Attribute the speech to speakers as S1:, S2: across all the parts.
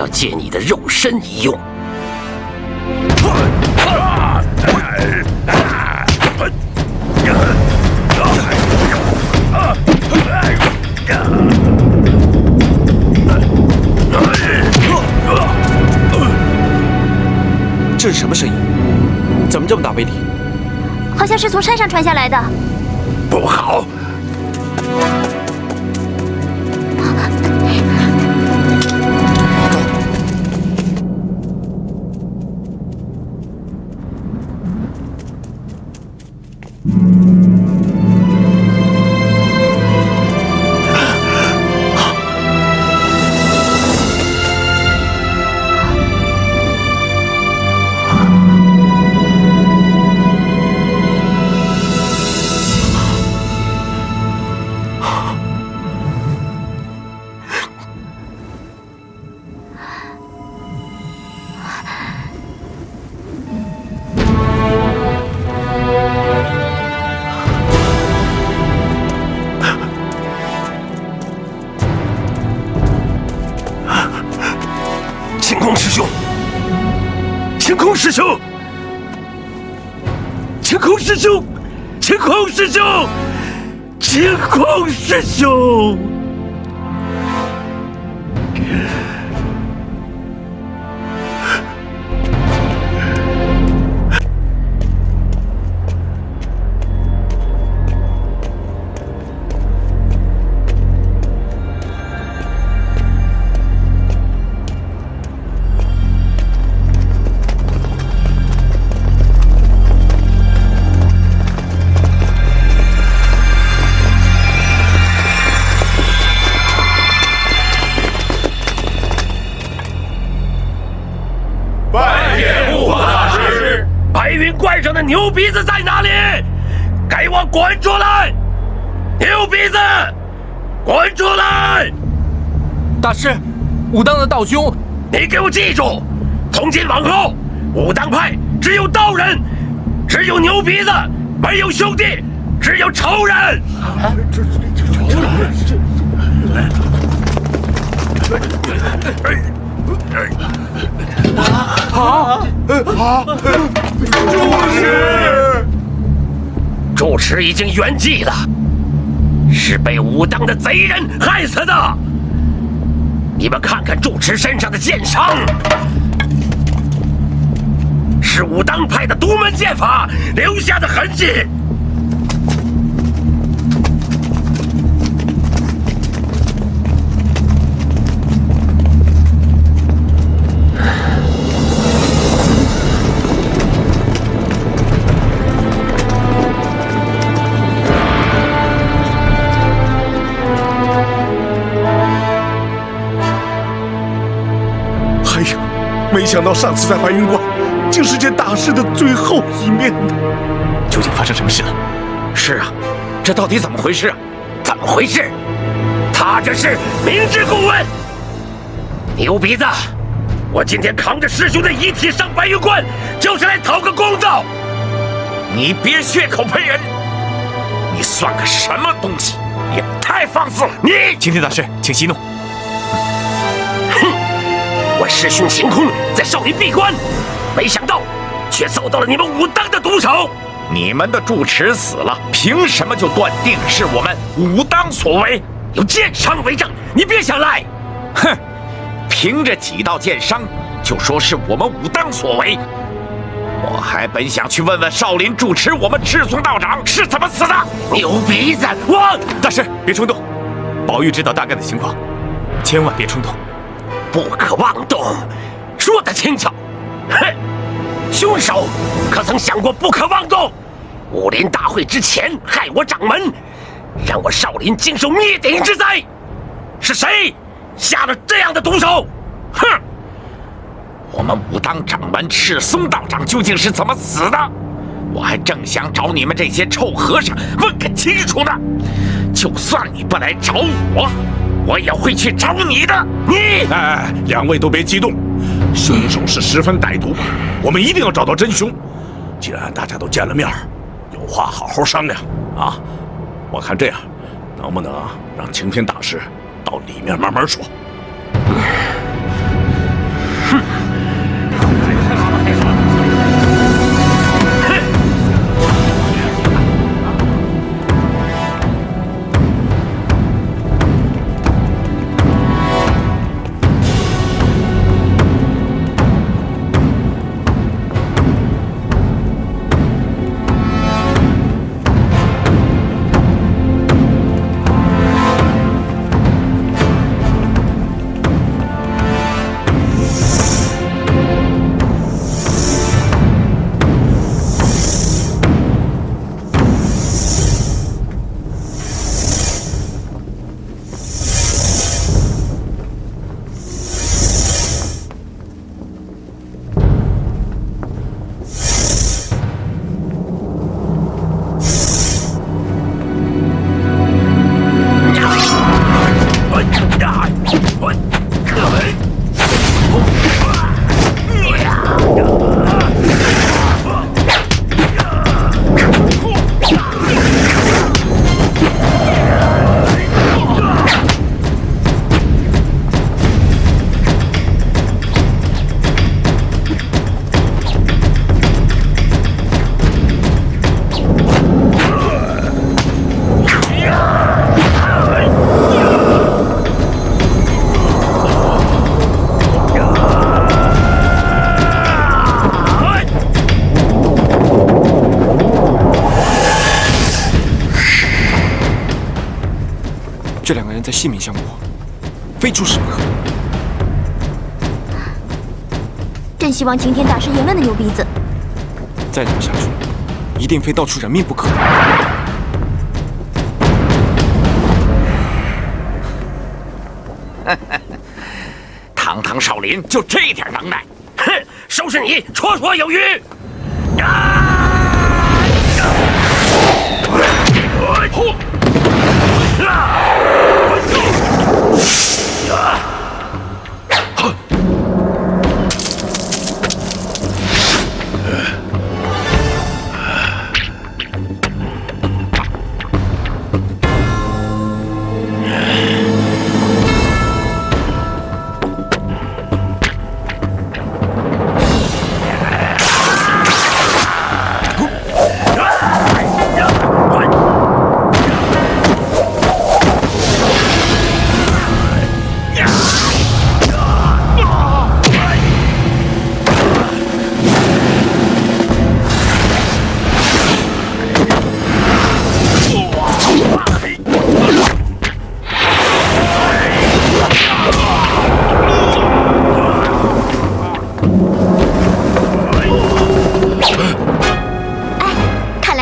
S1: 要借你的肉身一用。
S2: 这是什么声音？怎么这么大威力？
S3: 好像是从山上传下来的。
S1: 不好！晴空师兄，晴空师兄，晴空师兄，晴空师兄，晴空师兄！怪上的牛鼻子在哪里？给我滚出来！牛鼻子，滚出来！
S4: 大师，武当的道兄，
S1: 你给我记住，从今往后，武当派只有道人，只有牛鼻子，没有兄弟，只有仇人。住持已经圆寂了，是被武当的贼人害死的。你们看看住持身上的剑伤，是武当派的独门剑法留下的痕迹。
S5: 没想到上次在白云观，竟是见大师的最后一面呢。
S4: 究竟发生什么事了？
S1: 是啊，这到底怎么回事啊？怎么回事？他这是明知故问。牛鼻子，我今天扛着师兄的遗体上白云观，就是来讨个公道。
S6: 你别血口喷人！你算个什么东西？也太放肆了！
S1: 你，
S4: 晴天大师，请息怒。
S1: 我师兄晴空在少林闭关，没想到却遭到了你们武当的毒手。
S6: 你们的住持死了，凭什么就断定是我们武当所为？
S1: 有剑伤为证，你别想赖！
S6: 哼，凭着几道剑伤就说是我们武当所为？我还本想去问问少林住持，我们赤松道长是怎么死的。
S1: 牛鼻子，我
S4: 大师别冲动，宝玉知道大概的情况，千万别冲动。
S1: 不可妄动，说得轻巧。哼，凶手可曾想过不可妄动？武林大会之前害我掌门，让我少林经受灭顶之灾，是谁下了这样的毒手？
S6: 哼！我们武当掌门赤松道长究竟是怎么死的？我还正想找你们这些臭和尚问个清楚呢。就算你不来找我，我也会去找你的。你，
S5: 哎，两位都别激动，凶手是十分歹毒，我们一定要找到真凶。既然大家都见了面，有话好好商量啊！我看这样，能不能让晴天大师到里面慢慢说？
S2: 这两个人在性命相搏，非出事不可。
S3: 真希望擎天大师赢了那牛鼻子。
S2: 再这么下去，一定非到出人命不可。
S6: 堂堂少林就这点能耐，
S1: 哼，收拾你绰绰有余。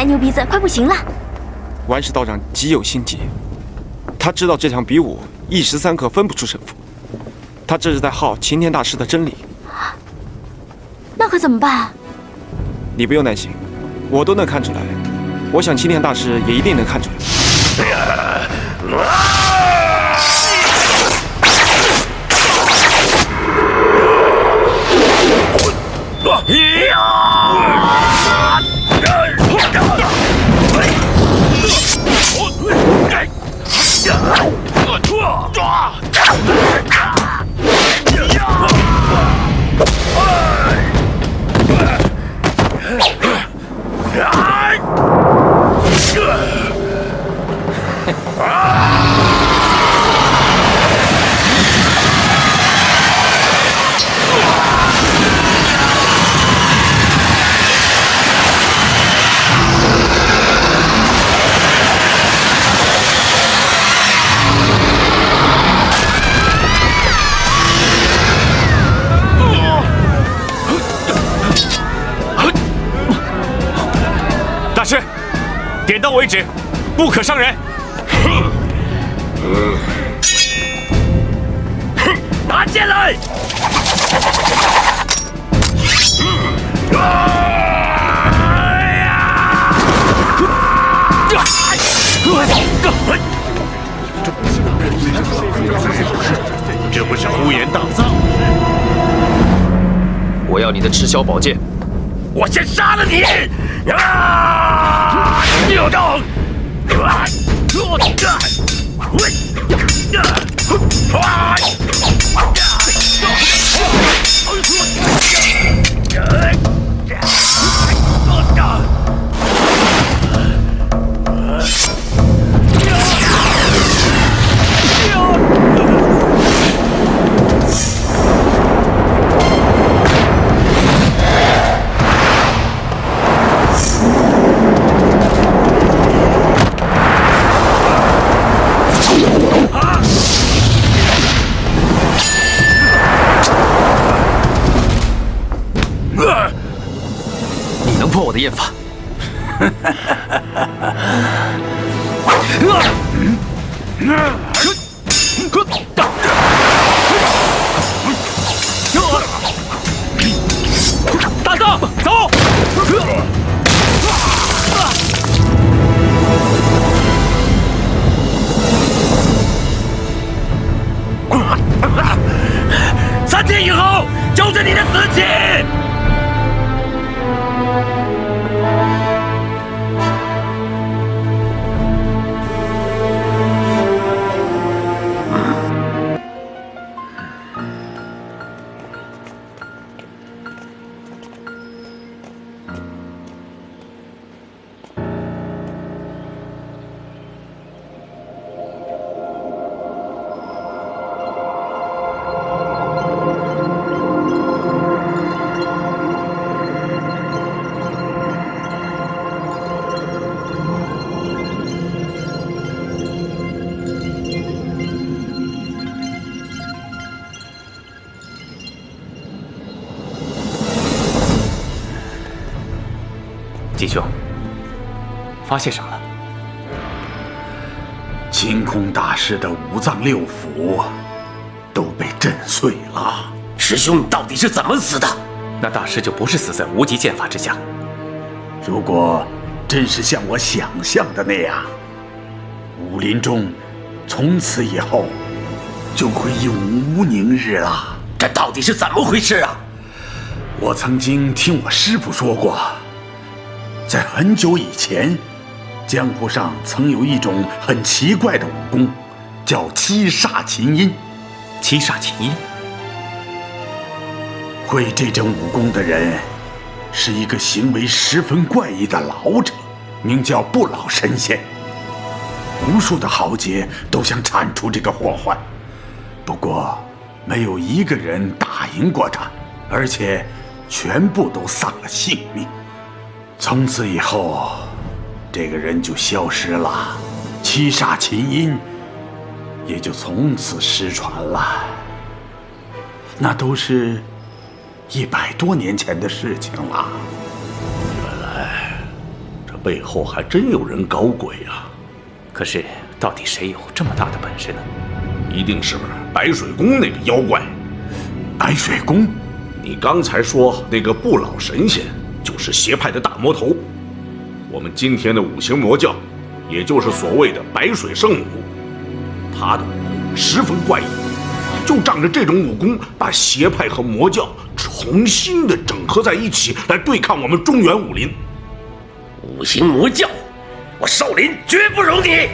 S3: 牛鼻子快不行了。
S2: 顽石道长极有心计，他知道这场比武一时三刻分不出胜负，他这是在耗擎天大师的真理。
S3: 那可怎么办？
S2: 你不用担心，我都能看出来，我想擎天大师也一定能看出来。
S4: 大师，点到为止，不可伤人。
S1: 拿剑来！
S5: 这不是胡言大造？
S7: 我要你的赤霄宝剑。
S1: 我先杀了你！扭动！
S4: 变法。
S1: 大藏，走！3天以后就是你的死期！
S4: 吉兄，发现什么了？
S5: 清空大师的五脏六腑都被震碎了。
S1: 师兄到底是怎么死的？
S4: 那大师就不是死在无极剑法之下。
S5: 如果真是像我想象的那样，武林中从此以后就会永无宁日了。
S1: 这到底是怎么回事啊？
S5: 我曾经听我师父说过，在很久以前，江湖上曾有一种很奇怪的武功，叫七煞琴音。
S4: 七煞琴音，
S5: 会这种武功的人，是一个行为十分怪异的老者，名叫不老神仙。无数的豪杰都想铲除这个祸患，不过没有一个人打赢过他，而且全部都丧了性命。从此以后，这个人就消失了，七煞琴音也就从此失传了。那都是100多年前的事情了。原来这背后还真有人搞鬼啊！
S4: 可是到底谁有这么大的本事呢？
S5: 一定是白水宫那个妖怪。白水宫？你刚才说那个不老神仙就是邪派的大魔头，我们今天的五行魔教，也就是所谓的白水圣母，他的武功十分怪异，就仗着这种武功，把邪派和魔教重新的整合在一起，来对抗我们中原武林。
S1: 五行魔教，我少林绝不容你！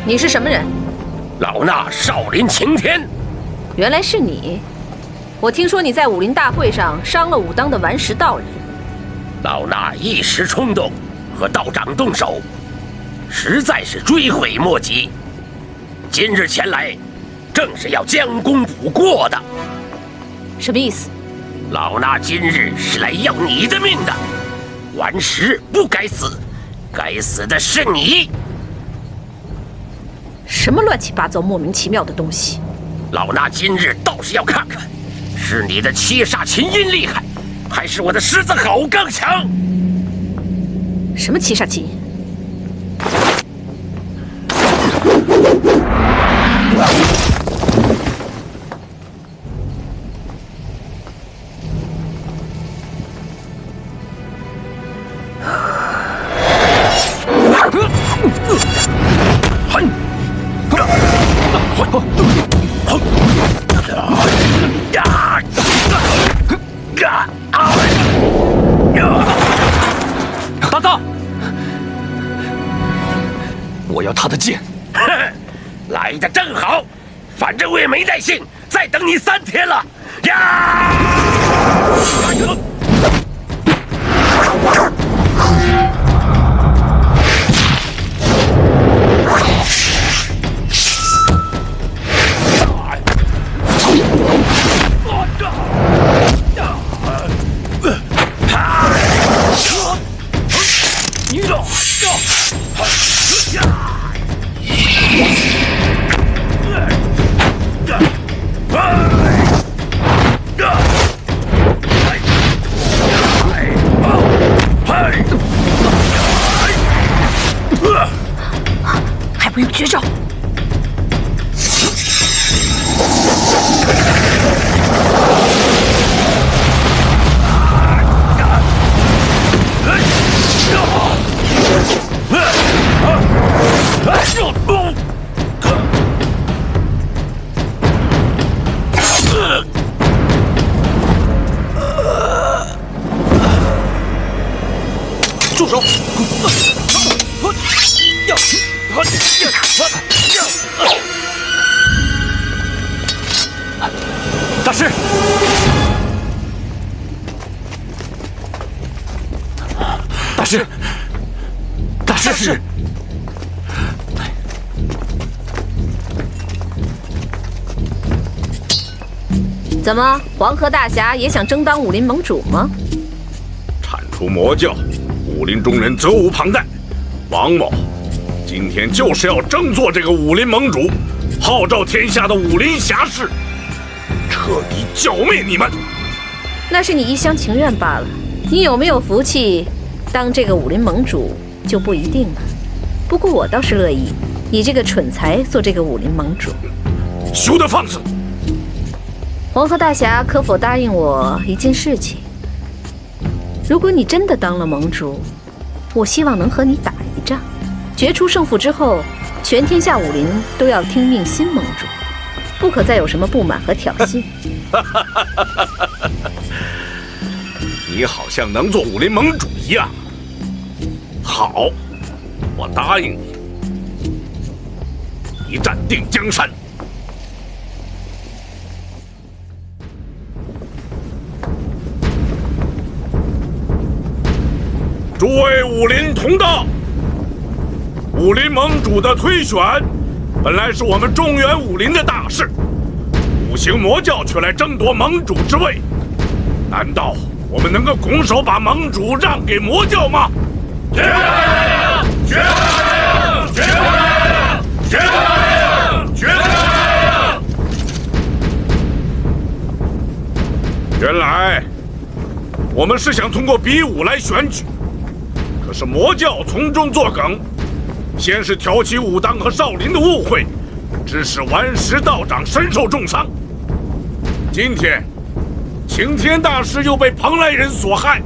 S7: 你是什么人？
S1: 老衲少林擎天。
S7: 原来是你！我听说你在武林大会上伤了武当的顽石道人。
S1: 老衲一时冲动，和道长动手，实在是追悔莫及。今日前来，正是要将功补过的。
S7: 什么意思？
S1: 老衲今日是来要你的命的。顽石不该死，该死的是你！
S7: 什么乱七八糟、莫名其妙的东西！
S1: 老衲今日倒是要看看，是你的七煞琴音厉害，还是我的狮子吼更强？
S7: 什么七煞琴音？
S4: 大藏，我要他的剑。
S1: 哼，来的正好，反正我也没耐性再等你3天了。呀！
S3: 绝招！
S2: 住手！
S4: 大师，大师，大师，
S7: 怎么，黄河大侠也想争当武林盟主吗？
S5: 铲除魔教，武林中人责无旁贷。王某今天就是要争做这个武林盟主，号召天下的武林侠士，彻底剿灭你们。
S7: 那是你一厢情愿罢了。你有没有福气当这个武林盟主就不一定了。不过我倒是乐意你这个蠢材做这个武林盟主。
S5: 休得放肆！
S7: 黄河大侠可否答应我一件事情？如果你真的当了盟主，我希望能和你打一仗，决出胜负之后，全天下武林都要听命新盟主，不可再有什么不满和挑衅。
S5: 你好像能做武林盟主一样。好，我答应你，一战定江山。诸位武林同道，武林盟主的推选本来是我们中原武林的大事，五行魔教却来争夺盟主之位，难道我们能够拱手把盟主让给魔教吗？绝不答应！绝不答应！绝不答应！绝不答应！绝不答应！原来我们是想通过比武来选举。可是魔教从中作梗，先是挑起武当和少林的误会，致使顽石道长身受重伤。今天，擎天大师又被蓬莱人所害，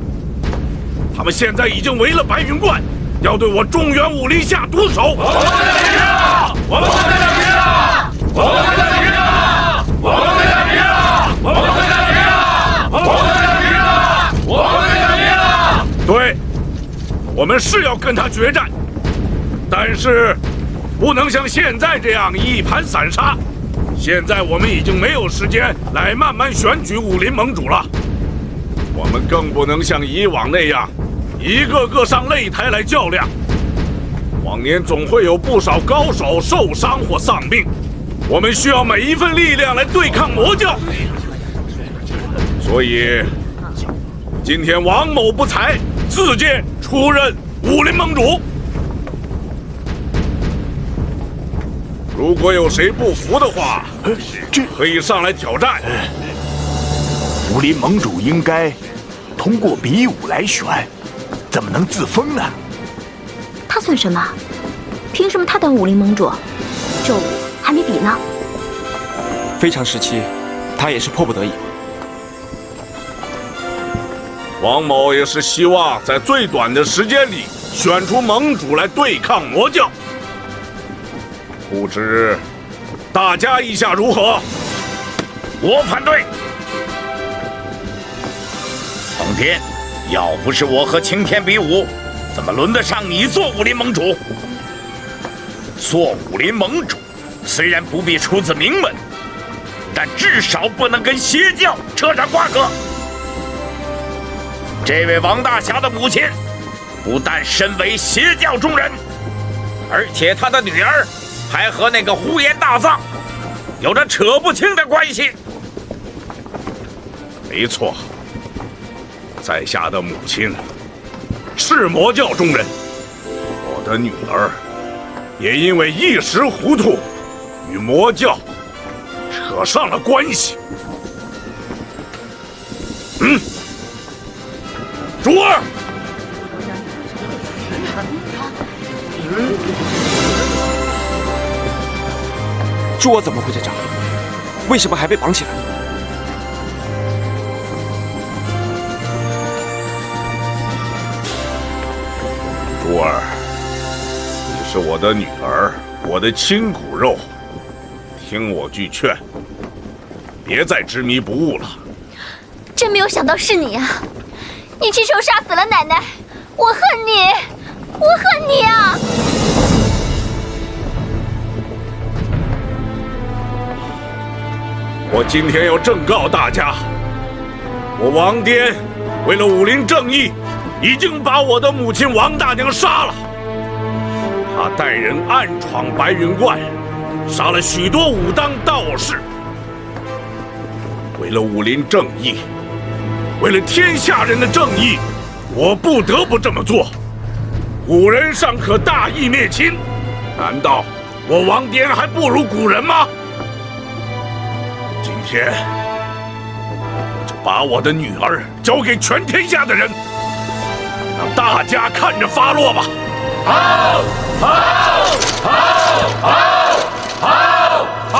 S5: 他们现在已经围了白云观，要对我中原武林下毒手。我们在这边！我们在这边！我们在这边！我们在这边！我们在这边！我们在这边！我们在这边！对。我们是要跟他决战，但是不能像现在这样一盘散沙。现在我们已经没有时间来慢慢选举武林盟主了，我们更不能像以往那样一个个上擂台来较量。往年总会有不少高手受伤或丧命，我们需要每一份力量来对抗魔教。所以今天王某不才自荐出任武林盟主。如果有谁不服的话，可以上来挑战。
S8: 武林盟主应该通过比武来选，怎么能自封呢？
S3: 他算什么？凭什么他当武林盟主？这武还没比呢。
S2: 非常时期，他也是迫不得已。
S5: 王某也是希望在最短的时间里选出盟主来对抗魔教，不知大家意下如何？
S6: 我反对。奉天，要不是我和擎天比武，怎么轮得上你做武林盟主？做武林盟主虽然不必出自名门，但至少不能跟邪教扯上瓜葛。这位王大侠的母亲，不但身为邪教中人，而且他的女儿还和那个呼延大藏有着扯不清的关系。
S5: 没错，在下的母亲是魔教中人，我的女儿也因为一时糊涂，与魔教扯上了关系。主儿，
S2: 珠儿怎么会在这儿？为什么还被绑起来？
S5: 珠儿，你是我的女儿，我的亲骨肉，听我句劝，别再执迷不悟了。
S3: 真没有想到是你啊！你亲手杀死了奶奶，我恨你，我恨你啊！
S5: 我今天要正告大家，我王颠为了武林正义，已经把我的母亲王大娘杀了。他带人暗闯白云观，杀了许多武当道士。为了武林正义，为了天下人的正义，我不得不这么做。古人尚可大义灭亲，难道我王颠还不如古人吗？今天，我就把我的女儿交给全天下的人，让大家看着发落吧！好，好，好，好，好，好，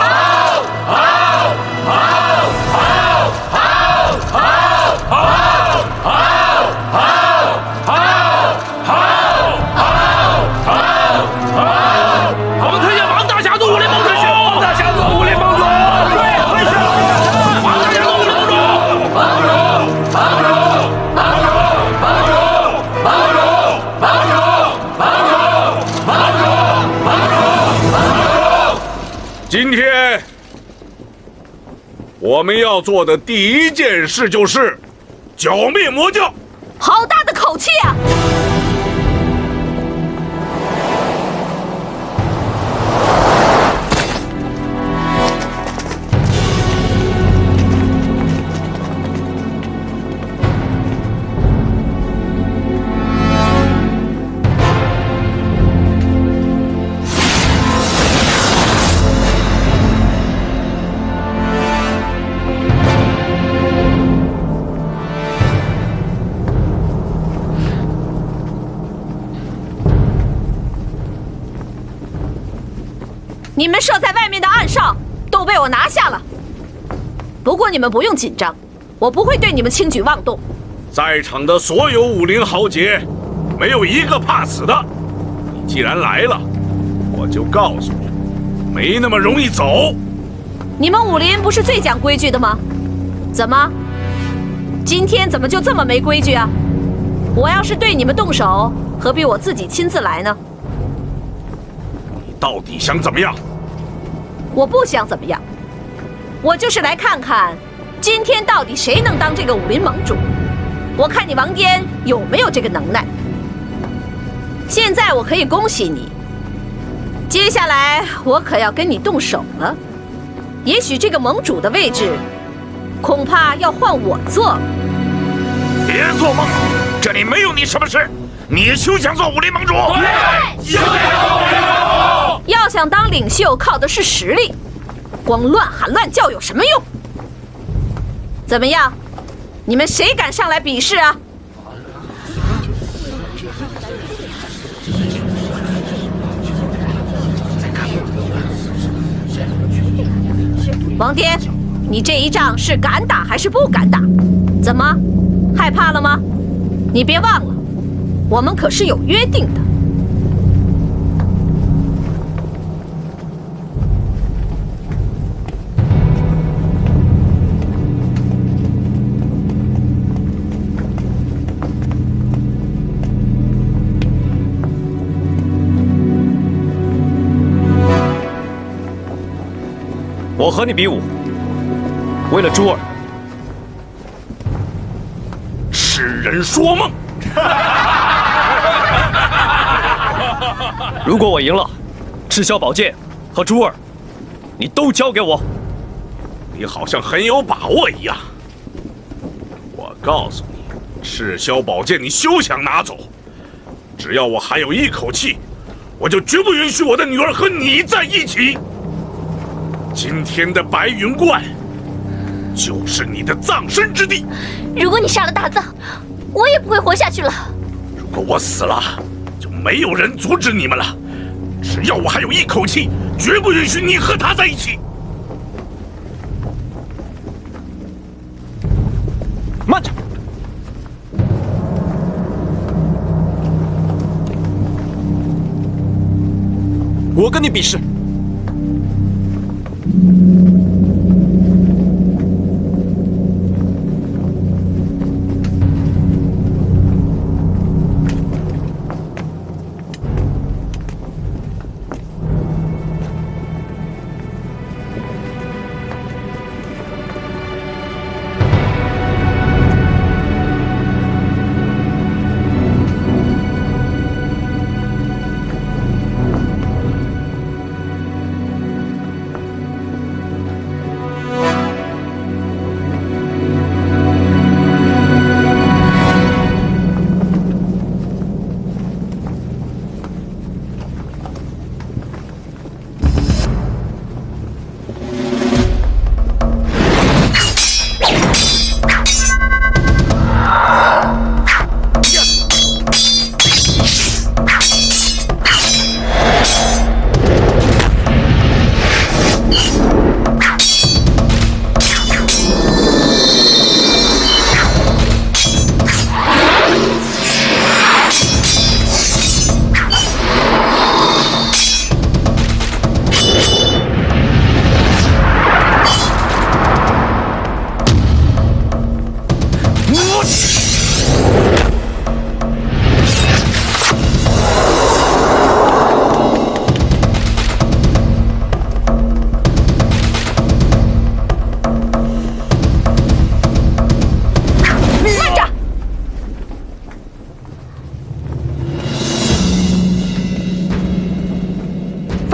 S1: 我们推荐王大侠做武林盟主，王大侠做武林盟主，王大侠做武林盟主，
S5: 今天我们要做的第一件事就是剿灭魔教。
S7: 好大的口气啊！你们设在外面的暗哨都被我拿下了。不过你们不用紧张，我不会对你们轻举妄动。
S5: 在场的所有武林豪杰，没有一个怕死的。你既然来了，我就告诉你，没那么容易走。
S7: 你们武林不是最讲规矩的吗？怎么，今天怎么就这么没规矩啊？我要是对你们动手，何必我自己亲自来呢？
S5: 你到底想怎么样？
S7: 我不想怎么样，我就是来看看，今天到底谁能当这个武林盟主。我看你王颠有没有这个能耐。现在我可以恭喜你，接下来我可要跟你动手了。也许这个盟主的位置，恐怕要换我做了。
S6: 别做梦，这里没有你什么事。你休想做武林盟主！
S1: 对，休想做武林盟主！
S7: 要想当领袖，靠的是实力，光乱喊乱叫有什么用？怎么样，你们谁敢上来比试啊？王颠，你这一仗是敢打还是不敢打？怎么，害怕了吗？你别忘了，我们可是有约定的。
S4: 我和你比武，为了珠儿。
S5: 痴人说梦！
S4: 如果我赢了，赤霄宝剑和珠儿，你都交给我。
S5: 你好像很有把握一样。我告诉你，赤霄宝剑你休想拿走。只要我还有一口气，我就绝不允许我的女儿和你在一起。今天的白云观，就是你的葬身之地。
S3: 如果你杀了大藏，我也不会活下去了。
S5: 如果我死了，就没有人阻止你们了。只要我还有一口气，绝不允许你和他在一起。
S2: 慢着！我跟你比试。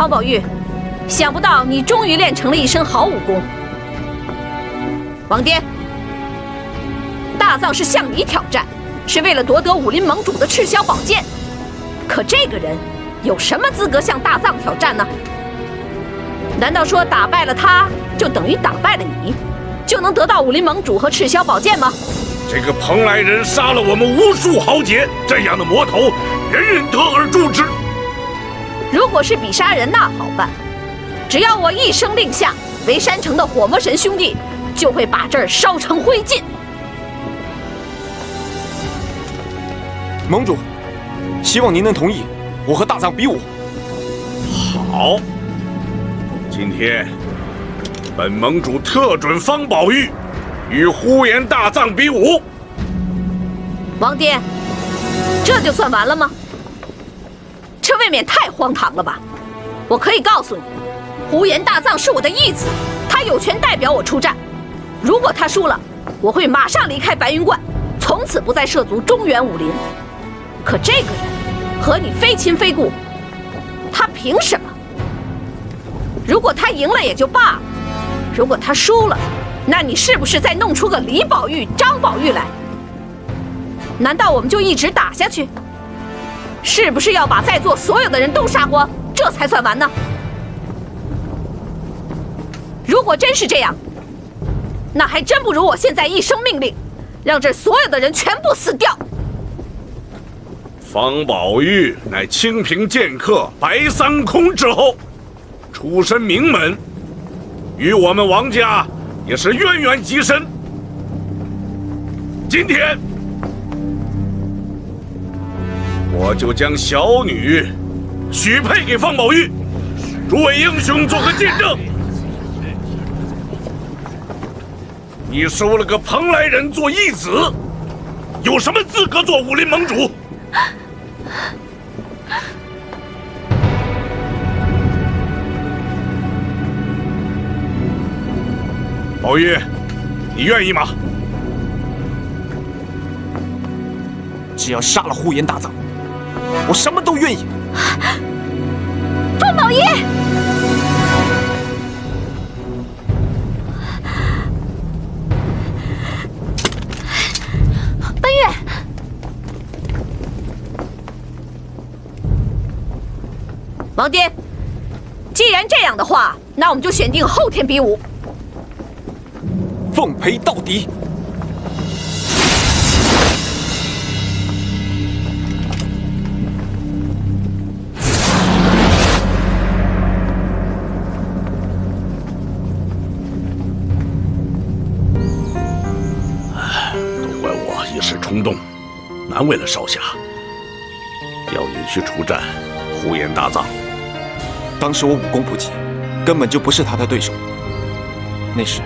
S7: 方宝玉，想不到你终于练成了一身好武功。王颠，大藏是向你挑战，是为了夺得武林盟主的赤霄宝剑。可这个人有什么资格向大藏挑战呢？难道说打败了他，就等于打败了你，就能得到武林盟主和赤霄宝剑吗？
S5: 这个蓬莱人杀了我们无数豪杰，这样的魔头，人人得而诛之。
S7: 如果是比杀人，那好办。只要我一声令下，围山城的火魔神兄弟就会把这儿烧成灰烬。
S2: 盟主，希望您能同意我和大藏比武。
S5: 好，今天本盟主特准方宝玉与呼延大藏比武。
S7: 王颠，这就算完了吗？这未免太荒唐了吧！我可以告诉你，呼延大藏是我的义子，他有权代表我出战。如果他输了，我会马上离开白云观，从此不再涉足中原武林。可这个人和你非亲非故，他凭什么？如果他赢了也就罢了，如果他输了，那你是不是再弄出个李宝玉、张宝玉来？难道我们就一直打下去？是不是要把在座所有的人都杀光，这才算完呢？如果真是这样，那还真不如我现在一声命令，让这所有的人全部死掉。
S5: 方宝玉乃清平剑客白三空之后，出身名门，与我们王家也是渊源极深。今天我就将小女许配给方宝玉，诸位英雄做个见证。你收了个蓬莱人做义子，有什么资格做武林盟主？宝玉，你愿意吗？
S2: 只要杀了呼延大藏，我什么都愿意。
S3: 方宝玉，奔月，
S7: 王颠，既然这样的话，那我们就选定后天比武。
S2: 奉陪到底。
S5: 一时冲动，难为了少侠。要你去出战呼延大藏，
S2: 当时我武功不济，根本就不是他的对手。那时，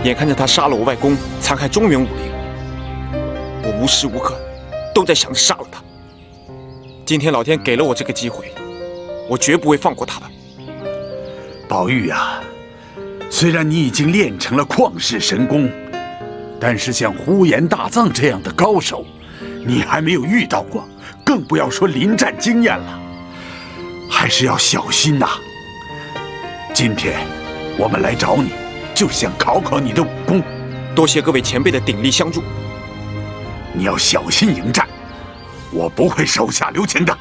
S2: 眼看着他杀了我外公，残害中原武林，我无时无刻都在想着杀了他。今天老天给了我这个机会，我绝不会放过他的。
S8: 宝玉啊，虽然你已经练成了旷世神功，但是像呼延大藏这样的高手，你还没有遇到过，更不要说临战经验了，还是要小心呐。今天我们来找你，就是想考考你的武功。
S2: 多谢各位前辈的鼎力相助。
S8: 你要小心迎战，我不会手下留情的。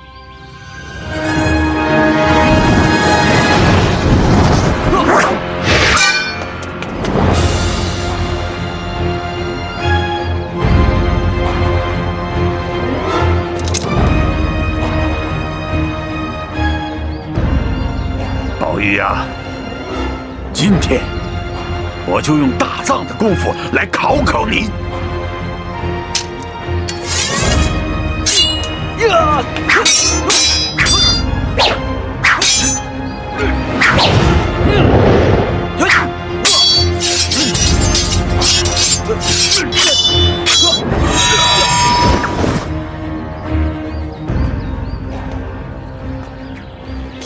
S8: 宝玉呀，今天我就用大藏的功夫来考考你。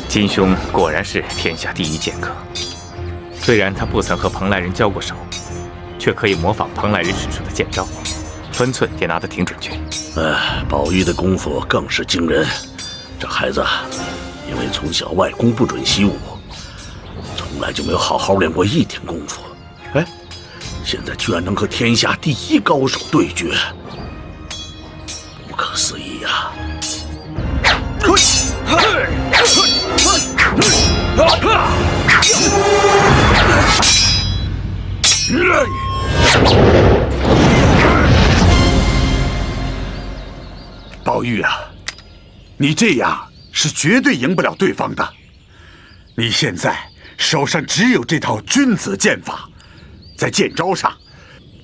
S4: 金兄果然是天下第一剑客，虽然他不曾和蓬莱人交过手，却可以模仿蓬莱人使出的剑招，分寸也拿得挺准确。
S5: 宝玉的功夫更是惊人。这孩子因为从小外公不准习武，从来就没有好好练过一点功夫。哎，现在居然能和天下第一高手对决，不可思议呀！
S8: 宝玉啊，你这样是绝对赢不了对方的。你现在手上只有这套君子剑法，在剑招上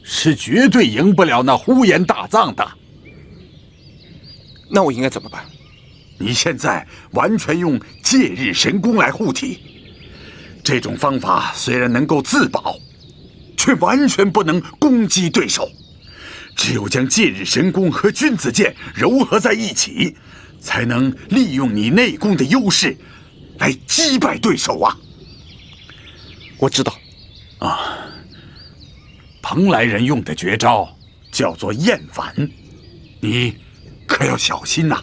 S8: 是绝对赢不了那呼延大藏的。
S2: 那我应该怎么办？
S8: 你现在完全用戒日神功来护体，这种方法虽然能够自保，却完全不能攻击对手。只有将戒日神功和君子剑糅合在一起，才能利用你内功的优势来击败对手啊！
S2: 我知道。
S8: 啊，蓬莱人用的绝招叫做厌反，你可要小心呐！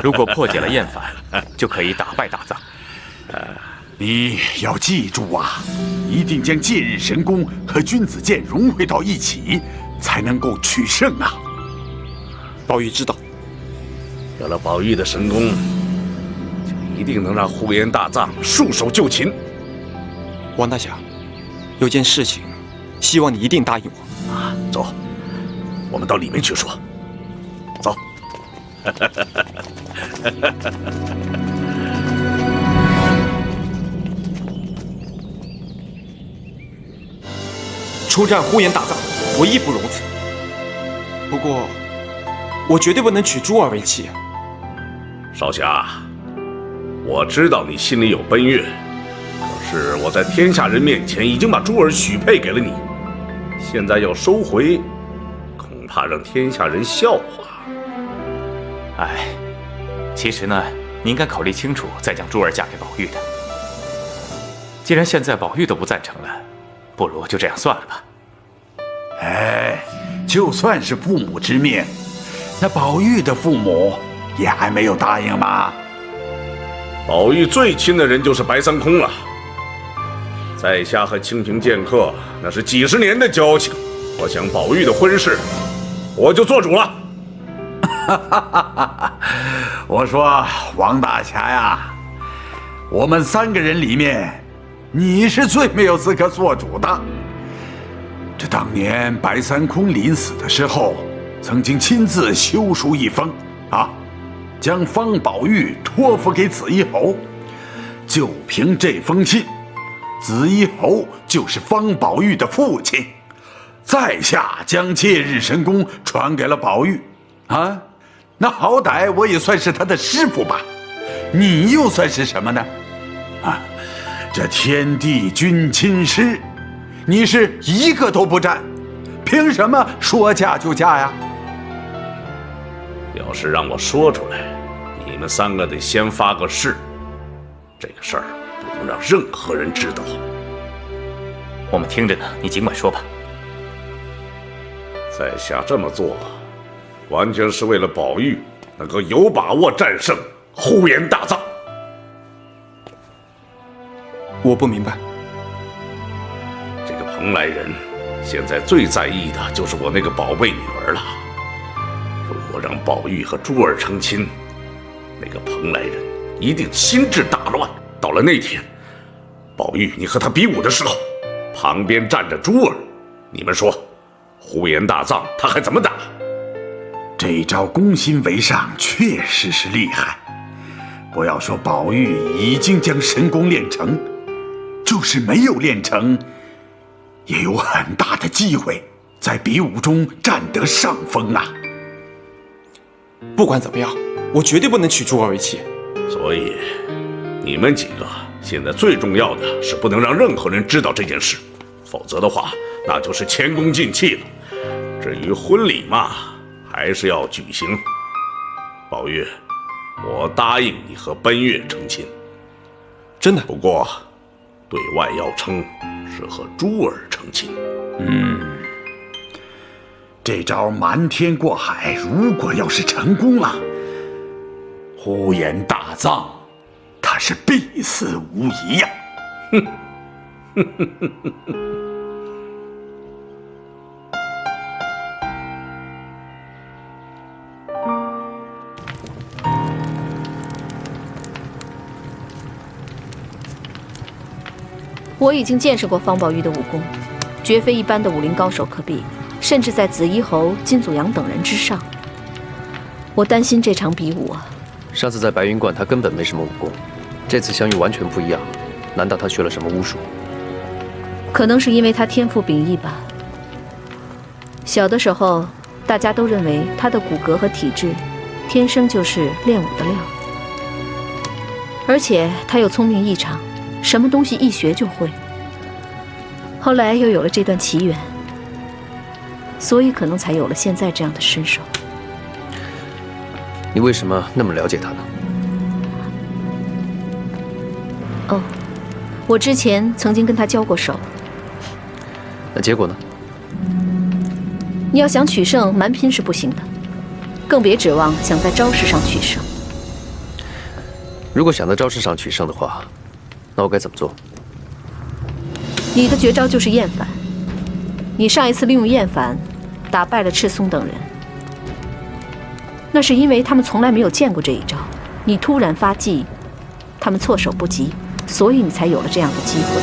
S4: 如果破解了厌反，就可以打败大藏。
S8: 你要记住啊，一定将戒日神功和君子剑融汇到一起，才能够取胜啊！
S2: 宝玉知道。
S5: 有了宝玉的神功，就一定能让呼延大藏束手就擒。
S2: 王大侠，有件事情，希望你一定答应我。
S5: 啊，走，我们到里面去说。走。
S2: 出战呼延大藏，我义不容辞。不过，我绝对不能娶珠儿为妻。
S5: 少侠，我知道你心里有奔月，可是我在天下人面前已经把珠儿许配给了你，现在要收回，恐怕让天下人笑话。
S4: 哎，其实呢，你应该考虑清楚，再将珠儿嫁给宝玉的。既然现在宝玉都不赞成了，不如就这样算了吧。
S8: 哎，就算是父母之命，那宝玉的父母也还没有答应吗？
S5: 宝玉最亲的人就是白三空了，在下和清平剑客那是几十年的交情，我想宝玉的婚事，我就做主了。
S8: 我说王大侠呀，我们3个人里面，你是最没有资格做主的。这当年白三空临死的时候，曾经亲自修书一封，将方宝玉托付给紫衣侯。就凭这封信，紫衣侯就是方宝玉的父亲。在下将借日神功传给了宝玉，那好歹我也算是他的师傅吧。你又算是什么呢？这天地君亲师，你是一个都不占，凭什么说嫁就嫁呀？
S5: 要是让我说出来，你们3个得先发个誓，这个事儿不能让任何人知道。
S4: 我们听着呢，你尽管说吧。
S5: 在下这么做，完全是为了宝玉能够有把握战胜呼延大藏。
S2: 我不明白。
S5: 这个蓬莱人现在最在意的就是我那个宝贝女儿了。如果让宝玉和珠儿成亲，那个蓬莱人一定心智大乱。到了那天，宝玉你和他比武的时候，旁边站着珠儿，你们说呼延大藏他还怎么打？
S8: 这招攻心为上确实是厉害。不要说宝玉已经将神功练成，就是没有练成，也有很大的机会在比武中占得上风啊。
S2: 不管怎么样，我绝对不能娶珠儿为妻。
S5: 所以你们几个现在最重要的是不能让任何人知道这件事，否则的话那就是前功尽弃了。至于婚礼嘛，还是要举行。宝玉，我答应你和奔月成亲，
S2: 真的。
S5: 不过对外要称是和珠儿成亲。
S8: 这招瞒天过海，如果要是成功了，呼延大藏他是必死无疑呀！
S7: 我已经见识过方宝玉的武功，绝非一般的武林高手可比，甚至在紫衣侯、金祖阳等人之上。我担心这场比武啊。
S9: 上次在白云观，他根本没什么武功，这次相遇完全不一样。难道他学了什么巫术？
S7: 可能是因为他天赋秉异吧。小的时候，大家都认为他的骨骼和体质，天生就是练武的料。而且他又聪明异常，什么东西一学就会。后来又有了这段奇缘，所以可能才有了现在这样的身手。
S9: 你为什么那么了解他呢？
S7: 哦，我之前曾经跟他交过手。
S9: 那结果呢？
S7: 你要想取胜，蛮拼是不行的，更别指望想在招式上取胜。
S9: 如果想在招式上取胜的话，那我该怎么做？
S7: 你的绝招就是厌反。你上一次利用厌反打败了赤松等人，那是因为他们从来没有见过这一招，你突然发技，他们措手不及，所以你才有了这样的机会。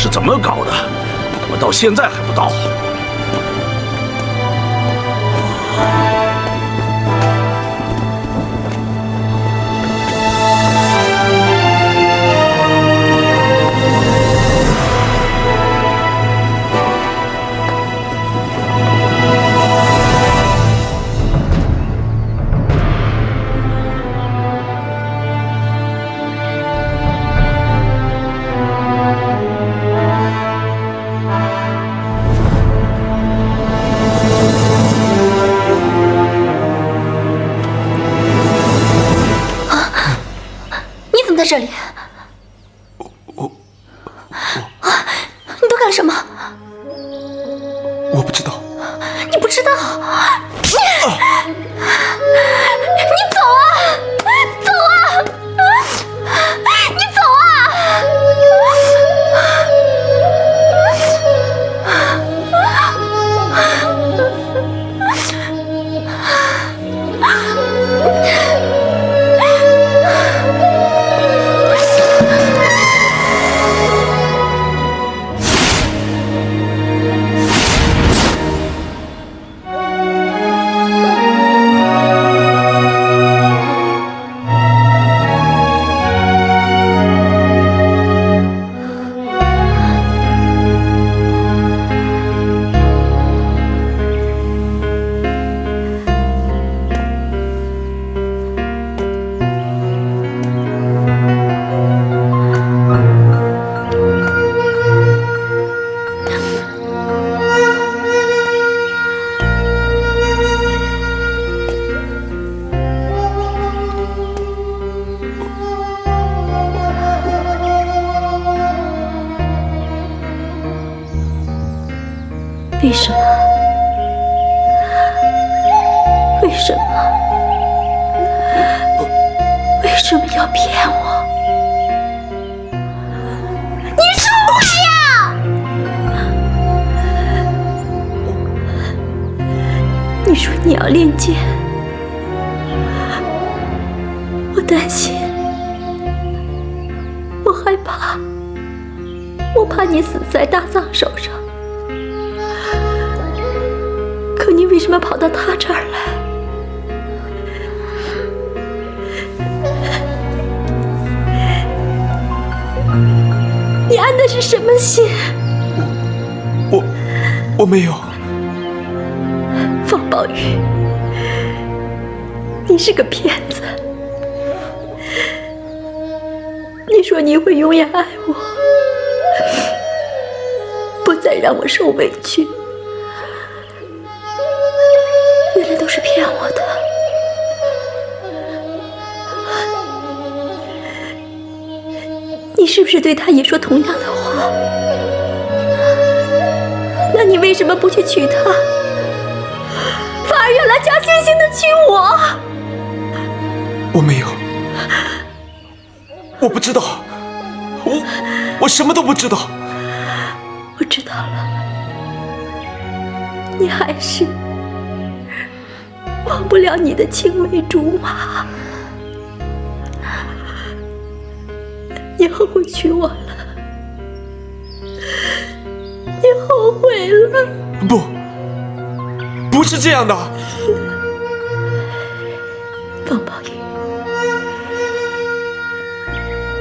S5: 是怎么搞的？怎么到现在还不到？
S3: 在这里，你都干了什么？
S2: 我不知道。
S3: 你不知道？你走啊！走啊！你走
S7: 为什么？为什么？为什么要骗我？
S3: 你说我呀！
S7: 你说你要练剑，我担心，我害怕，我怕你死在大藏手上。可你为什么跑到他这儿来？你安的是什么心？
S2: 我没有。
S7: 方宝玉，你是个骗子。你说你会永远爱我，不再让我受委屈。原来都是骗我的。你是不是对他也说同样的话？那你为什么不去娶她，反而要来假惺惺的娶我？
S2: 我没有，我不知道，我什么都不知道。
S7: 我知道了，你还是忘不了你的青梅竹马。你后悔娶我了，你后悔了。
S2: 不是这样的。
S7: 方宝玉，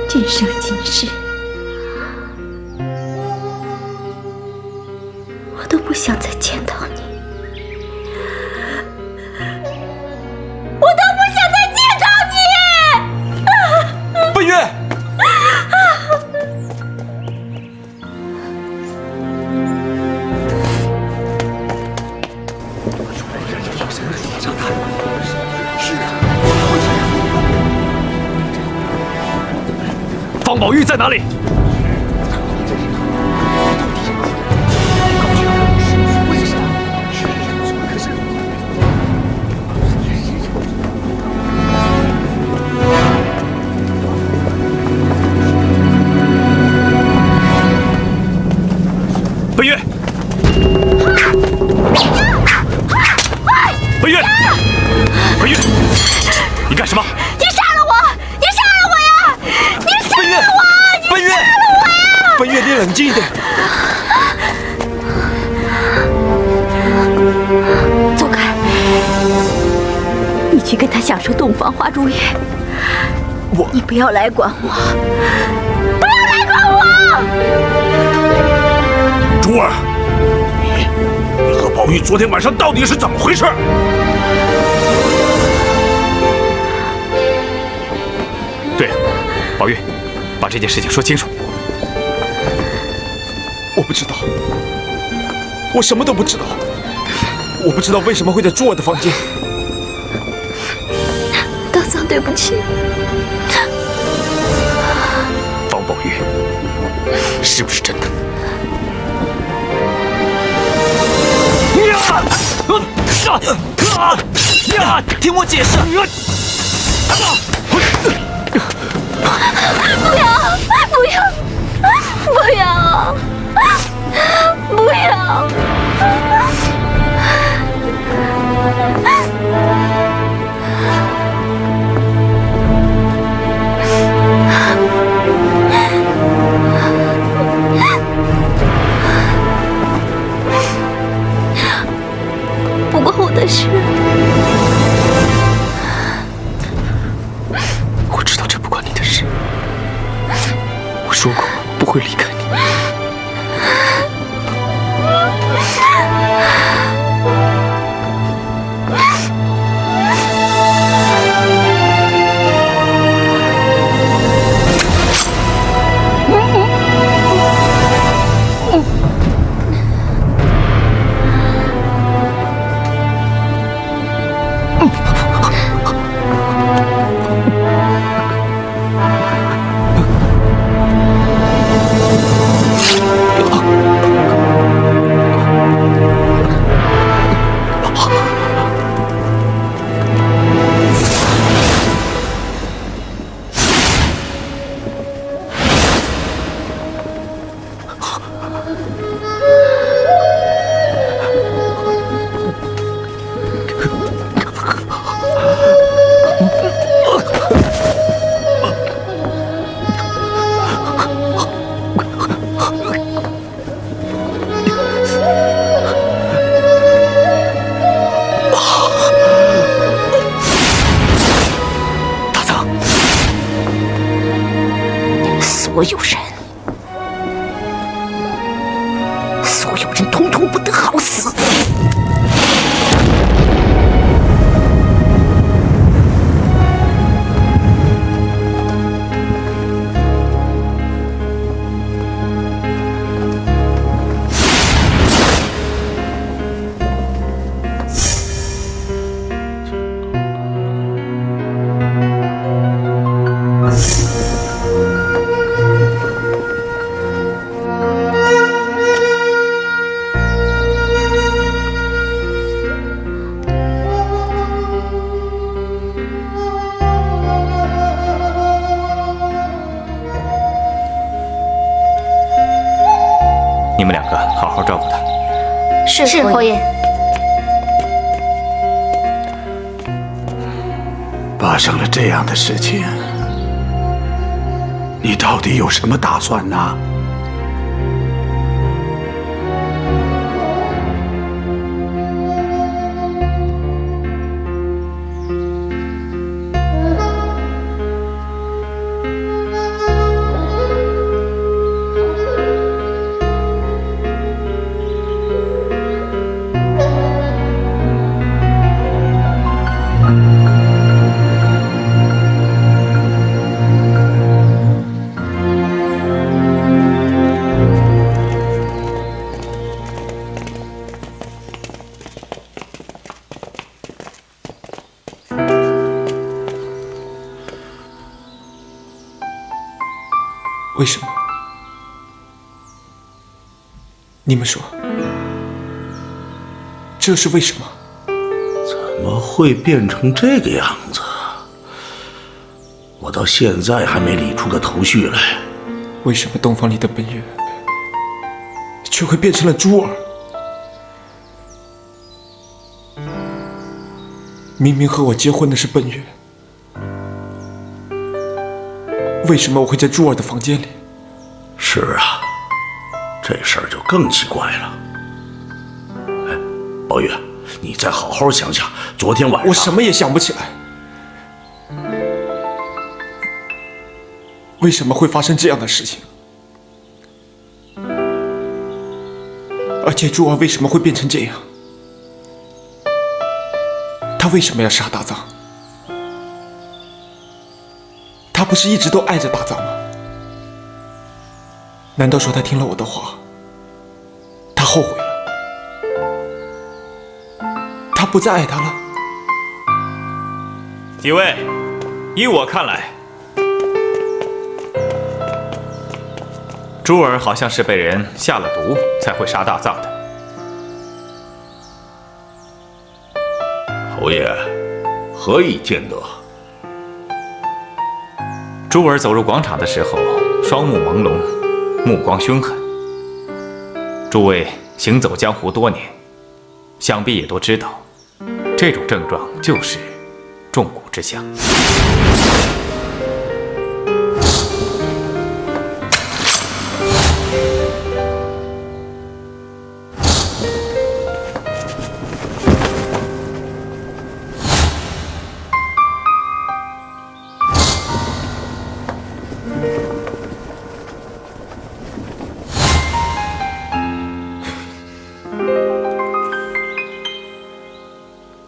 S7: 今生今世，我都不想再见到你，我都不想再见到你。
S2: 本月，
S1: 方宝玉在哪里？本月，本月，本月，你干什么？
S3: 你杀了我！你杀了我呀！你杀了我！
S2: 本月，
S3: 你杀了我呀！
S2: 本月，你冷静一点。
S3: 走开！你去跟他享受洞房花烛夜。你不要来管我！不要来管我！
S5: 珠儿，你和宝玉昨天晚上到底是怎么回事？
S4: 对了，宝玉，把这件事情说清楚。
S2: 我不知道，我什么都不知道。我不知道为什么会在珠儿的房间。
S3: 大桑，对不起。
S4: 方宝玉，是不是真的？
S2: 听我解释！
S3: 不要！不要！不要！不要！不关我的事。
S2: 我知道这不关你的事。我说过不会离开你。
S1: 所有人统统不得好死！
S4: 你们两个好好照顾他。
S3: 是侯爷。
S8: 发生了这样的事情，你到底有什么打算呢？
S2: 为什么？你们说，这是为什么？
S5: 怎么会变成这个样子？我到现在还没理出个头绪来。
S2: 为什么洞房里的本月却会变成了珠儿？明明和我结婚的是本月，为什么我会在珠儿的房间里？
S5: 是啊，这事儿就更奇怪了。哎，宝玉，你再好好想想，昨天晚上
S2: 我什么也想不起来。为什么会发生这样的事情？而且珠儿为什么会变成这样？他为什么要杀大藏？他不是一直都爱着大藏吗？难道说他听了我的话，他后悔了？他不再爱他了？
S4: 几位，依我看来，珠儿好像是被人下了毒，才会杀大藏的。
S5: 侯爷，何以见得？
S4: 珠儿走入广场的时候，双目朦胧，目光凶狠。诸位行走江湖多年，想必也都知道，这种症状就是中蛊之象。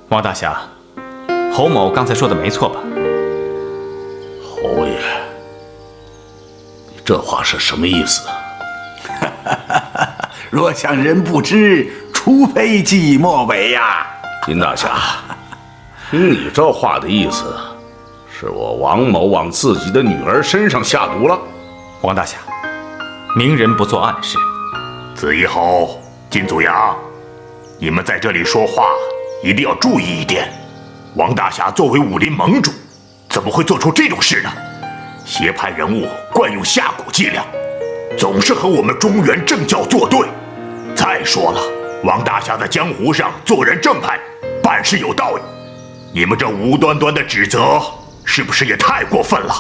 S4: 王大侠，侯某刚才说的没错吧？
S5: 侯爷，你这话是什么意思？
S8: 若想人不知，除非己莫为呀。
S5: 金大侠，听你这话的意思，是我王某往自己的女儿身上下毒了？
S4: 王大侠，明人不做暗事。
S10: 紫衣侯、金祖阳，你们在这里说话一定要注意一点。王大侠作为武林盟主，怎么会做出这种事呢？邪派人物惯用下蛊伎俩，总是和我们中原正教作对。再说了，王大侠在江湖上做人正派，办事有道义，你们这无端端的指责，是不是也太过分了？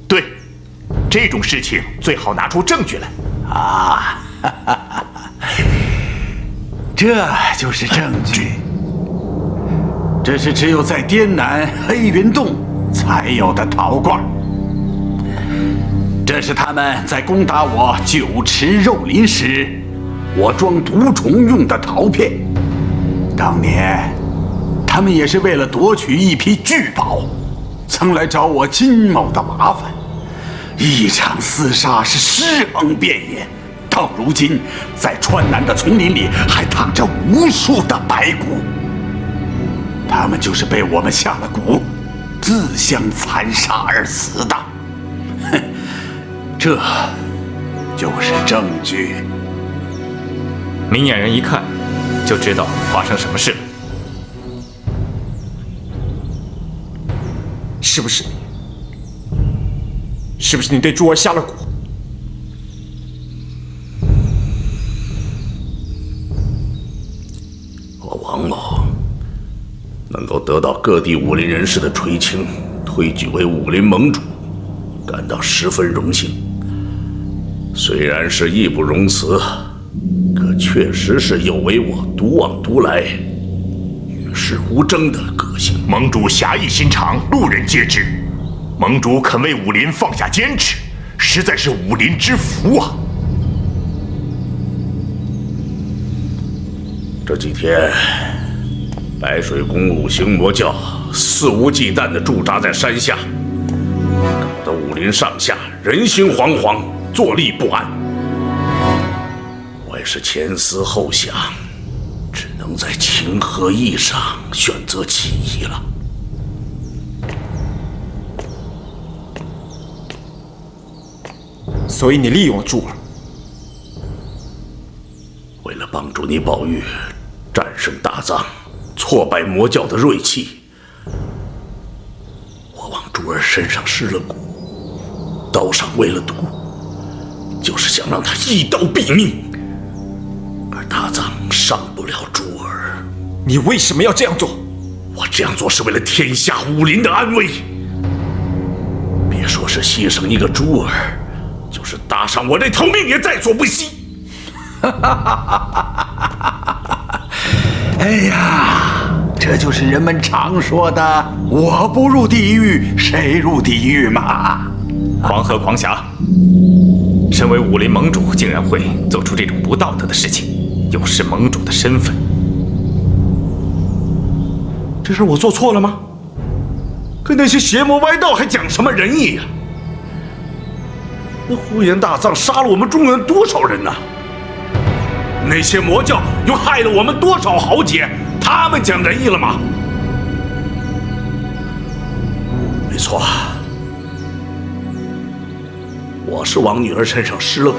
S10: 对，这种事情最好拿出证据来。
S8: 啊，这就是证据。这是只有在滇南黑云洞才有的陶罐。这是他们在攻打我酒池肉林时，我装毒虫用的陶片。当年，他们也是为了夺取一批巨宝，曾来找我金某的麻烦。一场厮杀是尸横遍野，到如今，在川南的丛林里还躺着无数的白骨。他们就是被我们下了蛊，自相残杀而死的。哼，这就是证据。
S4: 明眼人一看就知道发生什么事了。
S2: 是不是你？是不是你对珠儿下了蛊？
S5: 我王某能够得到各地武林人士的垂青，推举为武林盟主，感到十分荣幸。虽然是义不容辞，可确实是有违我独往独来、与世无争的个性。
S10: 盟主侠义心肠，路人皆知。盟主肯为武林放下坚持，实在是武林之福啊！
S5: 这几天，白水宫五行魔教肆无忌惮地驻扎在山下，搞得武林上下人心惶惶，坐立不安。我也是前思后想，只能在情和义上选择其一了。
S2: 所以你利用了珠儿，
S5: 为了帮助你宝玉战胜大藏，挫败魔教的锐气，我往珠儿身上施了蛊，刀上喂了毒，就是想让他一刀毙命。而大藏伤不了珠儿。
S2: 你为什么要这样做？
S5: 我这样做是为了天下武林的安危。别说是牺牲一个珠儿，就是搭上我这条命也在所不惜。
S8: 哎呀，这就是人们常说的“我不入地狱，谁入地狱”嘛。
S4: 黄河狂侠，身为武林盟主，竟然会做出这种不道德的事情，有失盟主的身份。
S5: 这事我做错了吗？跟那些邪魔歪道还讲什么仁义呀？那呼延大藏杀了我们中原多少人呢？那些魔教又害了我们多少豪杰？他们讲仁义了吗？没错，我是往女儿身上施了蛊，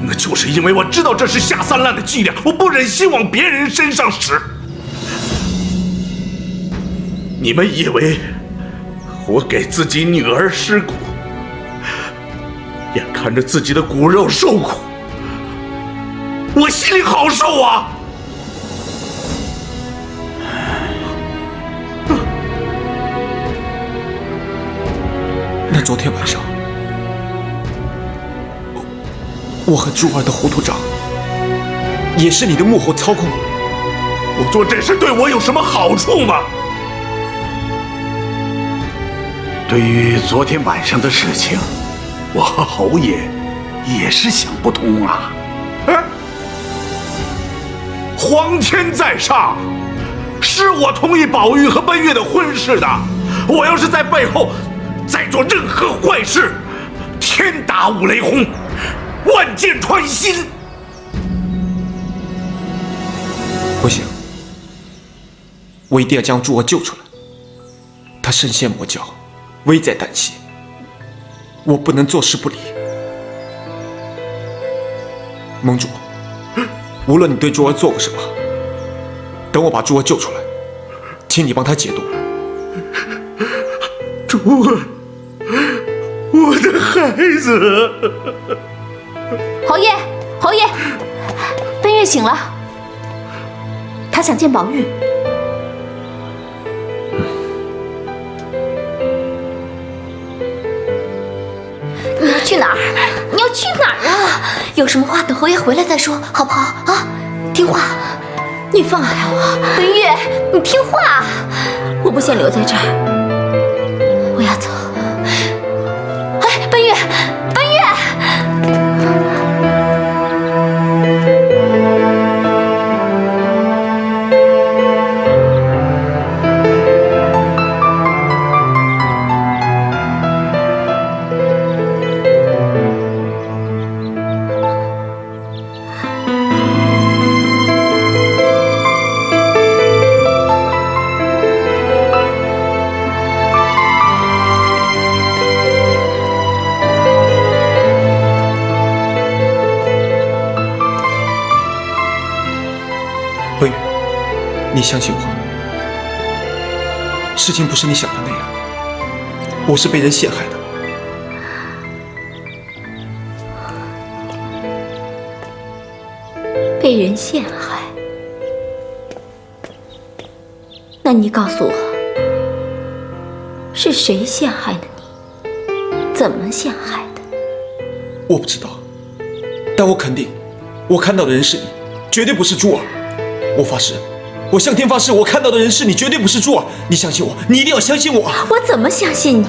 S5: 那就是因为我知道这是下三滥的伎俩，我不忍心往别人身上使。你们以为我给自己女儿施蛊，眼看着自己的骨肉受苦，我心里好受啊！
S2: 那昨天晚上，我和珠儿的糊涂账，也是你的幕后操控。
S5: 我做这事对我有什么好处吗？
S8: 对于昨天晚上的事情，我和侯爷也是想不通啊。
S5: 皇天在上，是我同意宝玉和奔月的婚事的。我要是在背后再做任何坏事，天打五雷轰，万箭穿心。
S2: 不行，我一定要将珠儿救出来。她身陷魔教，危在旦夕，我不能坐视不理。盟主，无论你对珠儿做过什么，等我把珠儿救出来，请你帮她解毒。
S5: 珠儿，我的孩子。
S7: 侯爷，侯爷，奔月醒了，他想见宝玉。
S3: 你要去哪儿？你要去哪儿啊？有什么话等侯爷回来再说，好不好啊？听话。你放开我，奔月，你听话。我不想留在这儿，我要走。哎，奔月，奔月。
S2: 奔月，你相信我，事情不是你想的那样，我是被人陷害的。
S3: 被人陷害？那你告诉我，是谁陷害的你？怎么陷害的？
S2: 我不知道，但我肯定，我看到的人是你，绝对不是珠儿。我发誓，我向天发誓，我看到的人是你，绝对不是珠儿。你相信我，你一定要相信我。
S3: 我怎么相信你？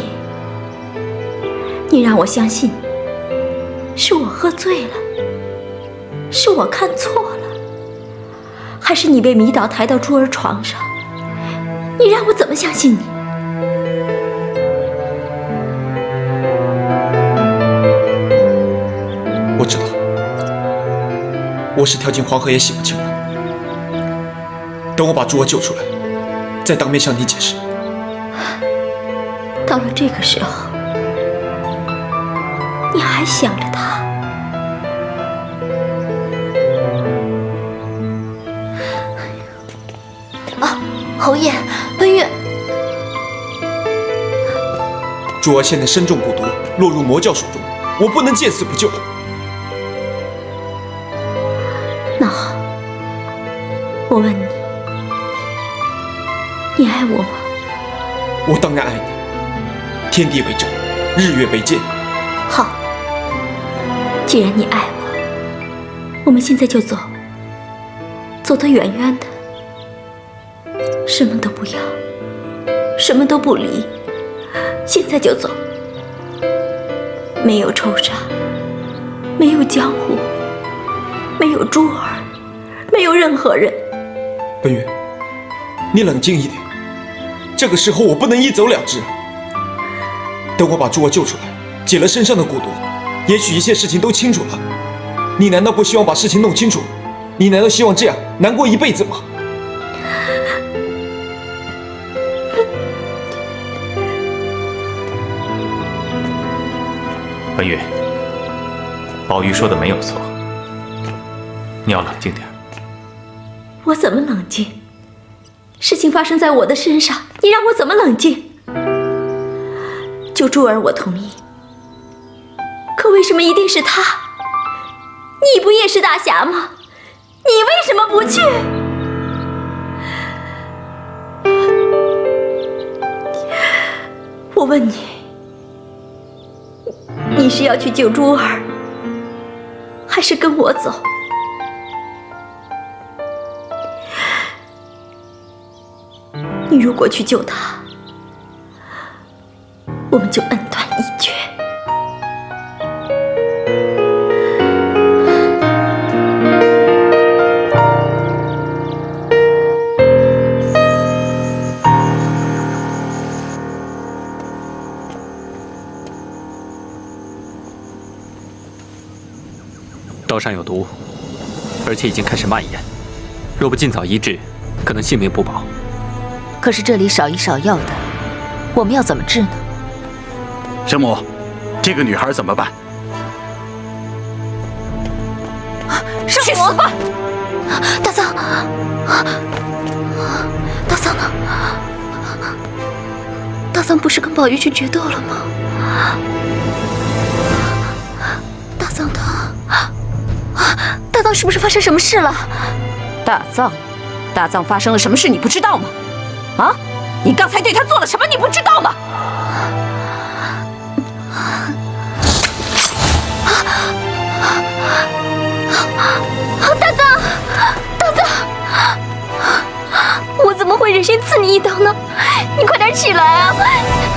S3: 你让我相信，是我喝醉了，是我看错了，还是你被迷倒抬到珠儿床上？你让我怎么相信你？
S2: 我知道，我是跳进黄河也洗不清了。等我把珠儿救出来，再当面向你解释。
S3: 到了这个时候，你还想着他？啊，侯爷，奔月，
S2: 珠儿现在身中蛊毒，落入魔教手中，我不能见死不救。
S3: 那好，我问你，你爱我吗？
S2: 我当然爱你，天地为证，日月为鉴。
S3: 好，既然你爱我，我们现在就走，走得远远的，什么都不要，什么都不理，现在就走。没有仇杀，没有江湖，没有珠儿，没有任何人。
S2: 本月，你冷静一点，这个时候我不能一走了之。等我把珠儿救出来，解了身上的蛊毒，也许一切事情都清楚了。你难道不希望把事情弄清楚？你难道希望这样难过一辈子吗？
S4: 本月，宝玉说的没有错，你要冷静点。
S3: 我怎么冷静？事情发生在我的身上，你让我怎么冷静？救珠儿我同意，可为什么一定是他？你不也是大侠吗？你为什么不去？我问你，你是要去救珠儿，还是跟我走？你如果去救他，我们就恩断义绝。
S9: 道上有毒，而且已经开始蔓延，若不尽早医治，可能性命不保。
S11: 可是这里少医少药的，我们要怎么治呢？
S8: 神母，这个女孩怎么办？
S3: 去死吧！大藏，大藏呢？大藏不是跟宝玉去决斗了吗？大藏他，大藏是不是发生什么事了？
S7: 大藏发生了什么事你不知道吗？啊，你刚才对他做了什么你不知道吗？大藏，我怎么会忍心刺你一刀呢？你快点起来啊！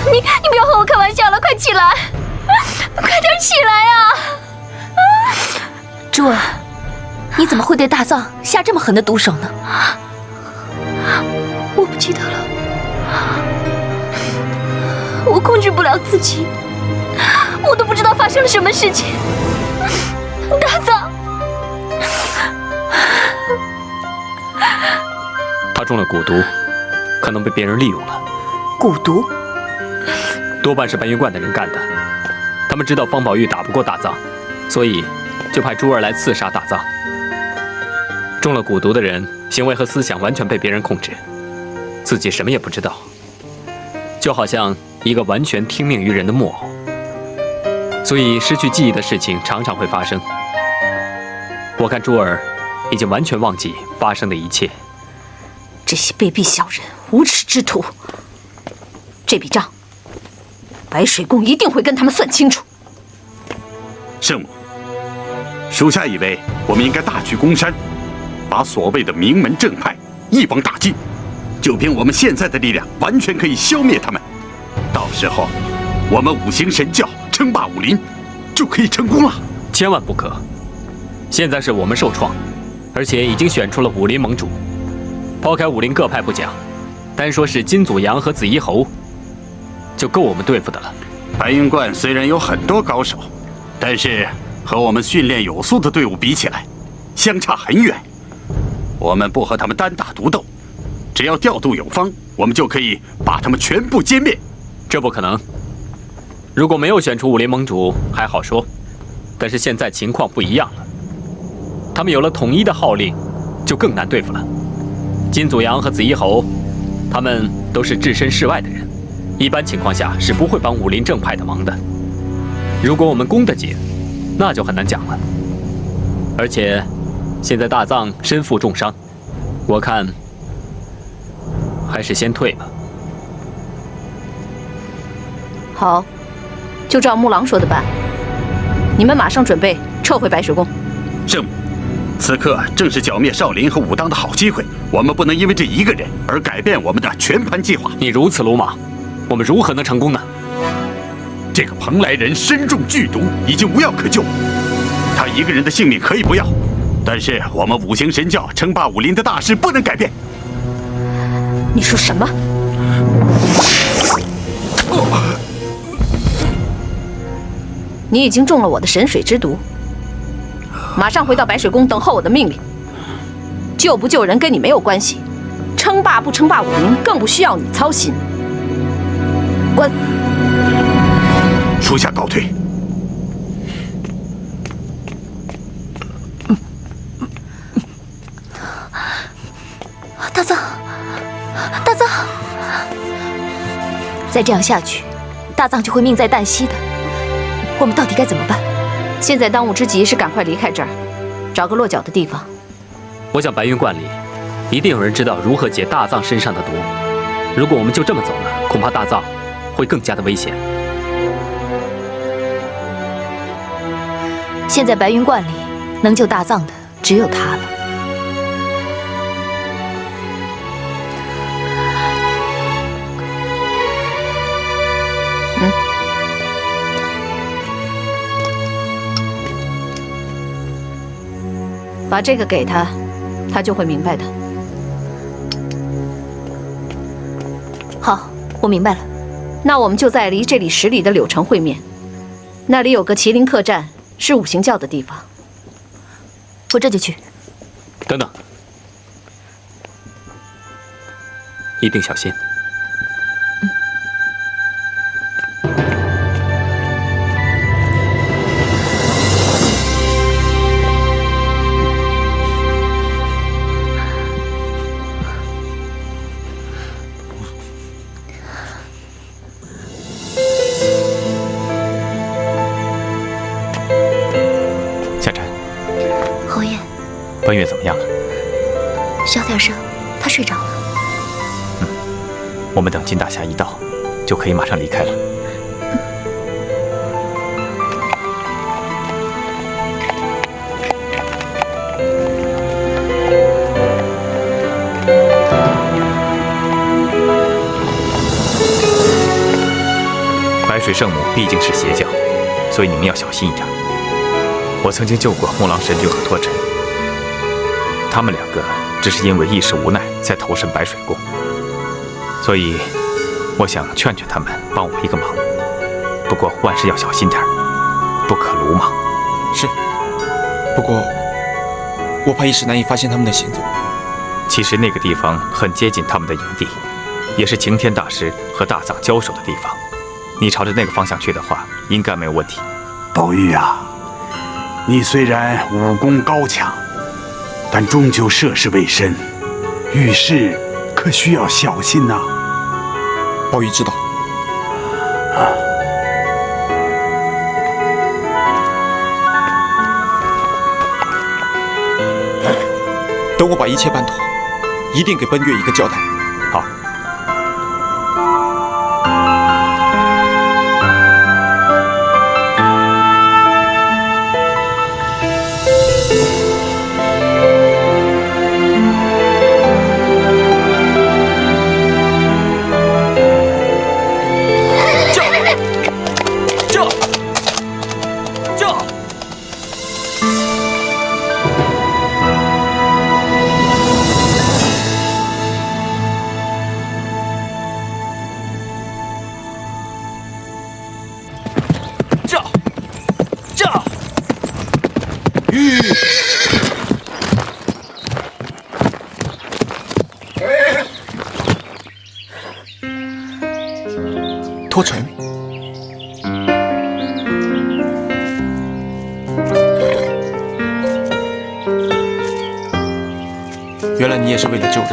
S7: 你不要和我开玩笑了，快起来！快点起来啊！
S11: 珠儿，你怎么会对大藏下这么狠的毒手呢？
S3: 我不记得了，我控制不了自己，我都不知道发生了什么事情。大藏，
S9: 他中了蛊毒，可能被别人利用了。
S11: 蛊毒？
S9: 多半是白云观的人干的。他们知道方宝玉打不过大藏，所以就派珠儿来刺杀大藏。中了蛊毒的人，行为和思想完全被别人控制，自己什么也不知道，就好像一个完全听命于人的木偶。所以失去记忆的事情常常会发生。我看珠儿已经完全忘记发生的一切。
S7: 这些卑鄙小人，无耻之徒！这笔账，白水宫一定会跟他们算清楚。
S8: 圣母，属下以为我们应该大举攻山，把所谓的名门正派一网打尽，就凭我们现在的力量，完全可以消灭他们。到时候，我们五行神教称霸武林，就可以成功了。
S9: 千万不可！现在是我们受创，而且已经选出了武林盟主。抛开武林各派不讲，单说是金祖阳和紫衣侯，就够我们对付的了。
S8: 白云观虽然有很多高手，但是和我们训练有素的队伍比起来，相差很远。我们不和他们单打独斗，只要调度有方，我们就可以把他们全部歼灭。
S9: 这不可能。如果没有选出武林盟主还好说，但是现在情况不一样了，他们有了统一的号令，就更难对付了。金祖阳和紫衣侯，他们都是置身事外的人，一般情况下是不会帮武林正派的忙的。如果我们攻得紧，那就很难讲了。而且，现在大藏身负重伤，我看还是先退吧。
S7: 好，就照木狼说的办。你们马上准备撤回白水宫。
S8: 圣母，此刻正是剿灭少林和武当的好机会，我们不能因为这一个人而改变我们的全盘计划。
S9: 你如此鲁莽，我们如何能成功呢？
S8: 这个蓬莱人身中剧毒，已经无药可救。他一个人的性命可以不要，但是我们五行神教称霸武林的大事不能改变。
S7: 你说什么？你已经中了我的神水之毒，马上回到白水宫等候我的命令。救不救人跟你没有关系，称霸不称霸武林更不需要你操心。滚！
S8: 属下告退。
S3: 大藏，大藏，
S11: 再这样下去，大藏就会命在旦夕的。我们到底该怎么办？
S7: 现在当务之急是赶快离开这儿，找个落脚的地方。
S9: 我想白云观里一定有人知道如何解大藏身上的毒。如果我们就这么走了，恐怕大藏会更加的危险。
S11: 现在白云观里能救大藏的只有他了。
S7: 把这个给他，他就会明白的。
S11: 好，我明白了。
S7: 那我们就在离这里10里的柳城会面，那里有个麒麟客栈，是五行教的地方。
S11: 我这就去。
S9: 等等，一定小心。
S4: 奔月怎么样了？
S3: 小点声，他睡着了。
S4: 我们等金大侠一到，就可以马上离开了。白水圣母毕竟是邪教，所以你们要小心一点。我曾经救过木狼神君和脱尘。他们2个只是因为一时无奈才投身白水宫，所以我想劝劝他们帮我一个忙。不过万事要小心点，不可鲁莽。
S2: 是，不过我怕一时难以发现他们的行踪。
S4: 其实那个地方很接近他们的营地，也是擎天大师和大藏交手的地方。你朝着那个方向去的话，应该没有问题。
S8: 宝玉啊，你虽然武功高强，但终究涉世未深，遇事可需要小心呐。
S2: 宝玉知道。等我把一切办妥，一定给奔月一个交代。
S4: 好。
S2: 脱尘，原来你也是为了救人。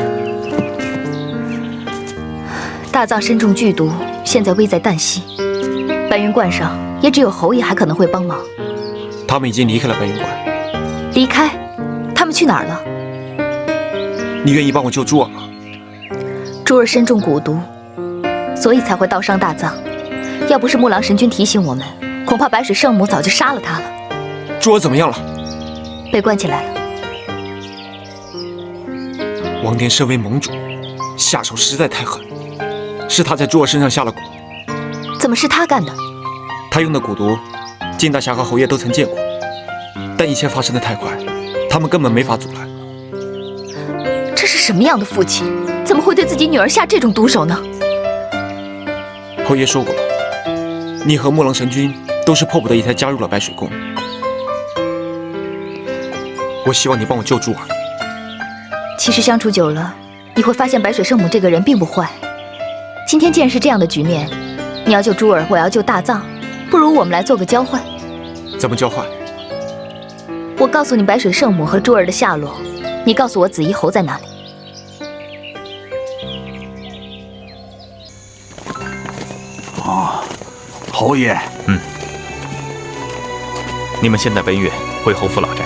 S11: 大藏身中剧毒，现在危在旦夕。白云观上也只有侯爷还可能会帮忙。
S2: 他们已经离开了白云观。
S11: 离开？他们去哪儿了？
S2: 你愿意帮我救珠儿吗？
S11: 珠儿身中蛊毒，所以才会刀伤大藏。要不是木狼神君提醒我们，恐怕白水圣母早就杀了他了。
S2: 珠儿怎么样了？
S11: 被关起来了。
S2: 王颠身为盟主，下手实在太狠，是他在珠儿身上下了蛊。
S11: 怎么是他干的？
S2: 他用的蛊毒，金大侠和侯爷都曾见过，但一切发生的太快，他们根本没法阻拦。
S11: 这是什么样的父亲？怎么会对自己女儿下这种毒手呢？
S2: 侯爷说过了，你和木狼神君都是迫不得已才加入了白水宫。我希望你帮我救珠儿。
S11: 其实相处久了，你会发现白水圣母这个人并不坏。今天既然是这样的局面，你要救珠儿，我要救大藏，不如我们来做个交换。
S2: 怎么交换？
S11: 我告诉你白水圣母和珠儿的下落，你告诉我紫衣侯在哪里。
S8: 哦，侯爷。
S4: 你们先带奔月回侯府老宅，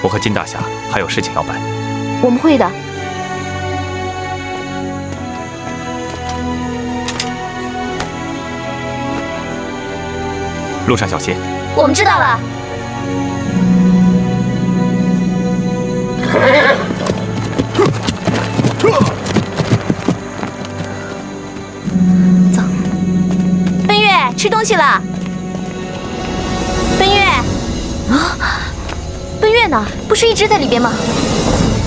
S4: 我和金大侠还有事情要办。
S11: 我们会的。
S4: 路上小心。
S11: 我们知道了。走，奔月，吃东西了。奔月，啊，奔月呢？不是一直在里边吗？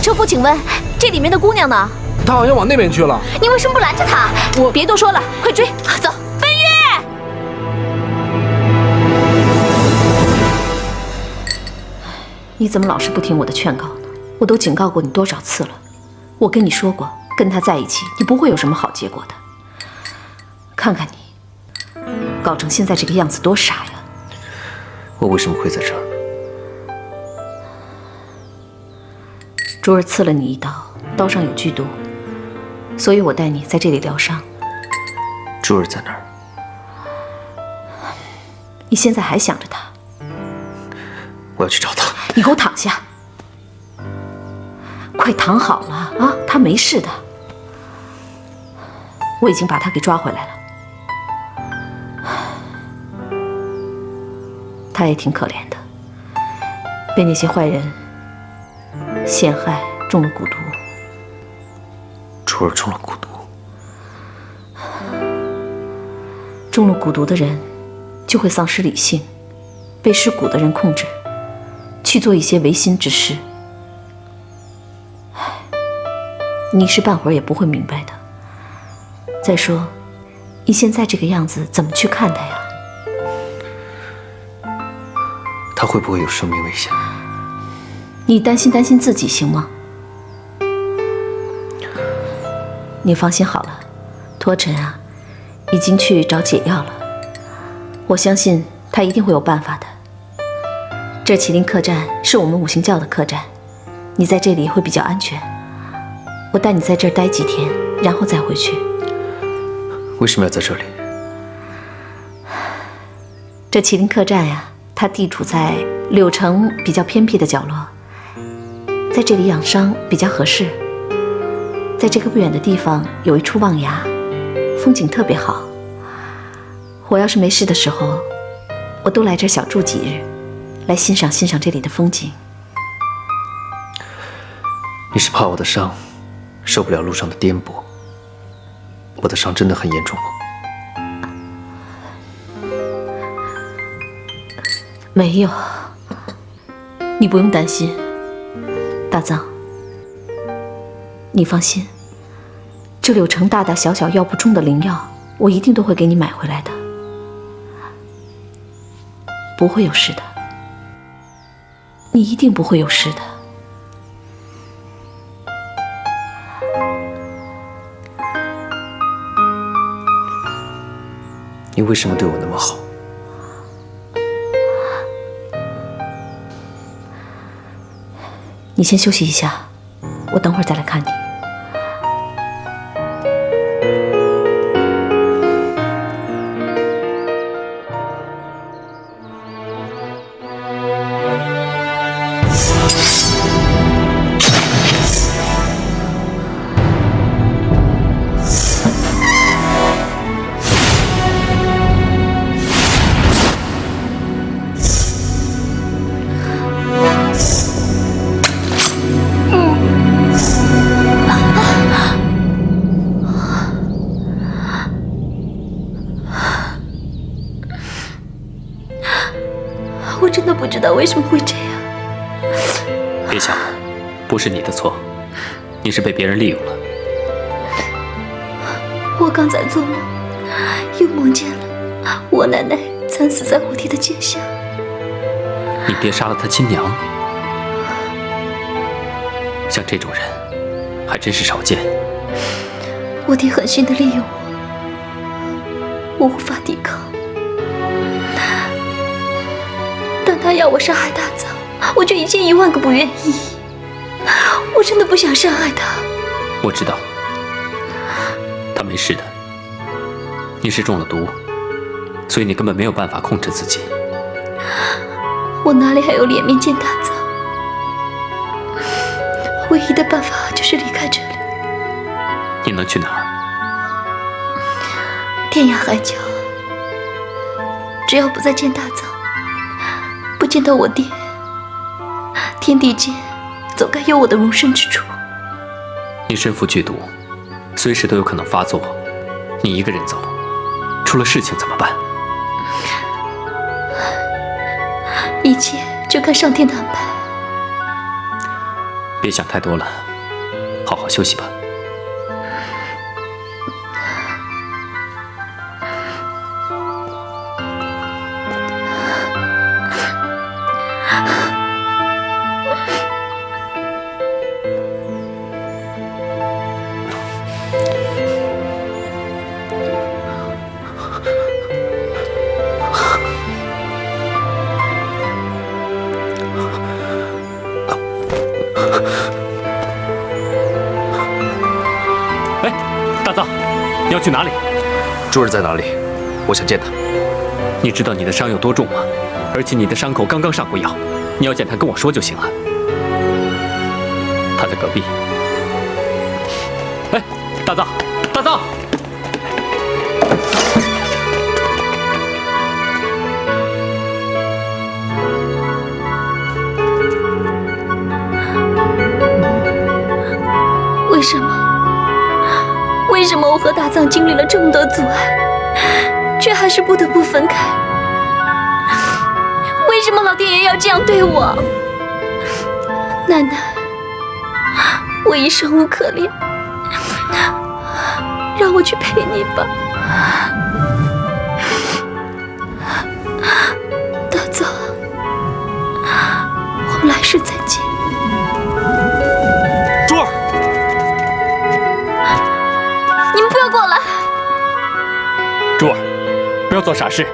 S11: 车夫，请问这里面的姑娘呢？
S12: 她好像往那边去了。
S11: 你为什么不拦着她？
S12: 我
S11: 别多说了，快追，走。奔月，
S7: 你怎么老是不听我的劝告呢？我都警告过你多少次了？我跟你说过，跟他在一起，你不会有什么好结果的。看看你，搞成现在这个样子，多傻呀！
S1: 我为什么会在这儿？
S7: 珠儿刺了你一刀，刀上有剧毒，所以我带你在这里疗伤。
S1: 珠儿在哪儿？
S7: 你现在还想着他？
S1: 我要去找他。
S7: 你给我躺下！快躺好了啊！他没事的，我已经把他给抓回来了。他也挺可怜的，被那些坏人陷害，中了蛊毒。
S1: 珠儿中了蛊毒，
S7: 中了蛊毒的人就会丧失理性，被施蛊的人控制，去做一些违心之事。你一时半会儿也不会明白的。再说，你现在这个样子，怎么去看他呀？
S1: 他会不会有生命危险？
S7: 你担心自己行吗？你放心好了，托尘啊，已经去找解药了。我相信他一定会有办法的。这麒麟客栈是我们五行教的客栈，你在这里会比较安全。我带你在这儿待几天，然后再回去。
S1: 为什么要在这里？
S7: 这麒麟客栈呀，它地处在柳城比较偏僻的角落，在这里养伤比较合适。在这个不远的地方有一处望崖，风景特别好。我要是没事的时候，我都来这儿小住几日，来欣赏这里的风景。
S1: 你是怕我的伤受不了路上的颠簸？我的伤真的很严重吗？
S7: 没有，你不用担心。大藏，你放心，这柳城大大小小药不中的灵药，我一定都会给你买回来的，不会有事的，你一定不会有事的。
S1: 你为什么对我那么好？
S7: 你先休息一下，我等会儿再来看你。
S9: 不是你的错，你是被别人利用了。
S3: 我刚才做梦，又梦见了我奶奶惨死在我爹的剑下。
S9: 你爹杀了他亲娘，像这种人还真是少见。
S3: 我爹狠心的利用我，我无法抵抗。但他要我杀害大藏，我却1000-10000个不愿意。我真的不想伤害他。
S9: 我知道，他没事的。你是中了毒，所以你根本没有办法控制自己。
S3: 我哪里还有脸面见大藏？唯一的办法就是离开这里。
S9: 你能去哪儿？
S3: 天涯海角，只要不再见大藏，不见到我爹，天地间总该有我的容身之处。
S9: 你身负剧毒，随时都有可能发作。你一个人走，出了事情怎么办？
S3: 一切就看上天的安排。
S9: 别想太多了，好好休息吧。你要去哪里？
S12: 珠儿在哪里？我想见她。
S9: 你知道你的伤有多重吗？而且你的伤口刚刚上过药，你要见她跟我说就行了。她在隔壁。哎，大藏，大藏！
S3: 为什么？为什么我和大藏经历了这么多阻碍，却还是不得不分开？为什么老天爷要这样对我？奶奶，我已生无可恋，让我去陪你吧。大藏，我们来世再见。
S12: 珠儿，
S3: 你们不要过来！
S9: 珠儿，不要做傻事。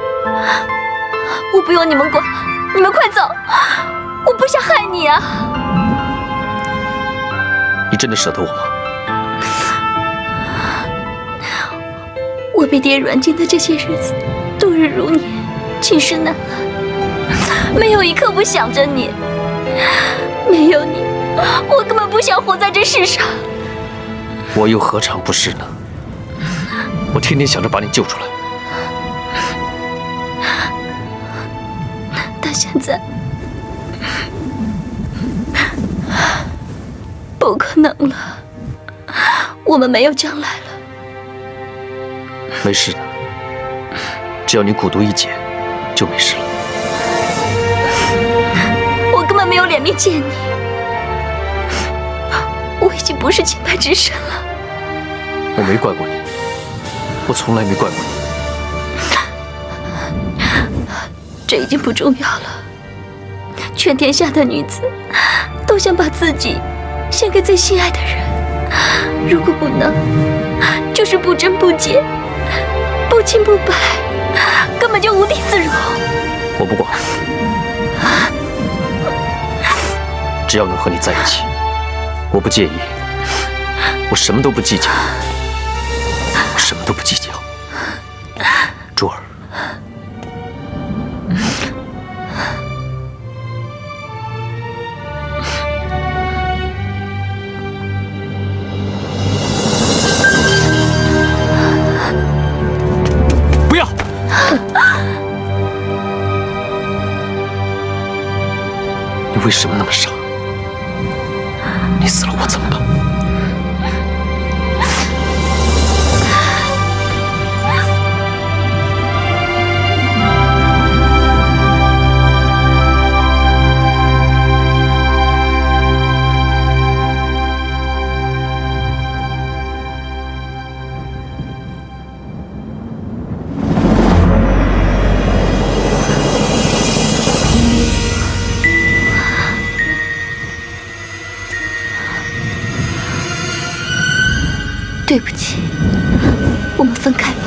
S3: 我不用你们管，你们快走！我不想害你啊！
S12: 你真的舍得我吗？
S3: 我被爹软禁的这些日子，度日如年，寝食难安，没有一刻不想着你。没有你，我根本不想活在这世上。
S12: 我又何尝不是呢？我天天想着把你救出来。
S3: 但现在不可能了，我们没有将来了。
S12: 没事的，只要你蛊毒一解，就没事了。
S3: 我根本没有脸面见你，我已经不是清白之身了。
S12: 我没怪过你，我从来没怪过你。
S3: 这已经不重要了。全天下的女子都想把自己献给最心爱的人，如果不能，就是不贞不洁，不清不白，根本就无地自容。
S12: 我不管，只要能和你在一起，我不介意，我什么都不计较，我什么都不计较。珠儿，
S9: 不要！
S12: 你为什么那么傻？你死了我怎么办？
S3: 对不起，我们分开吧。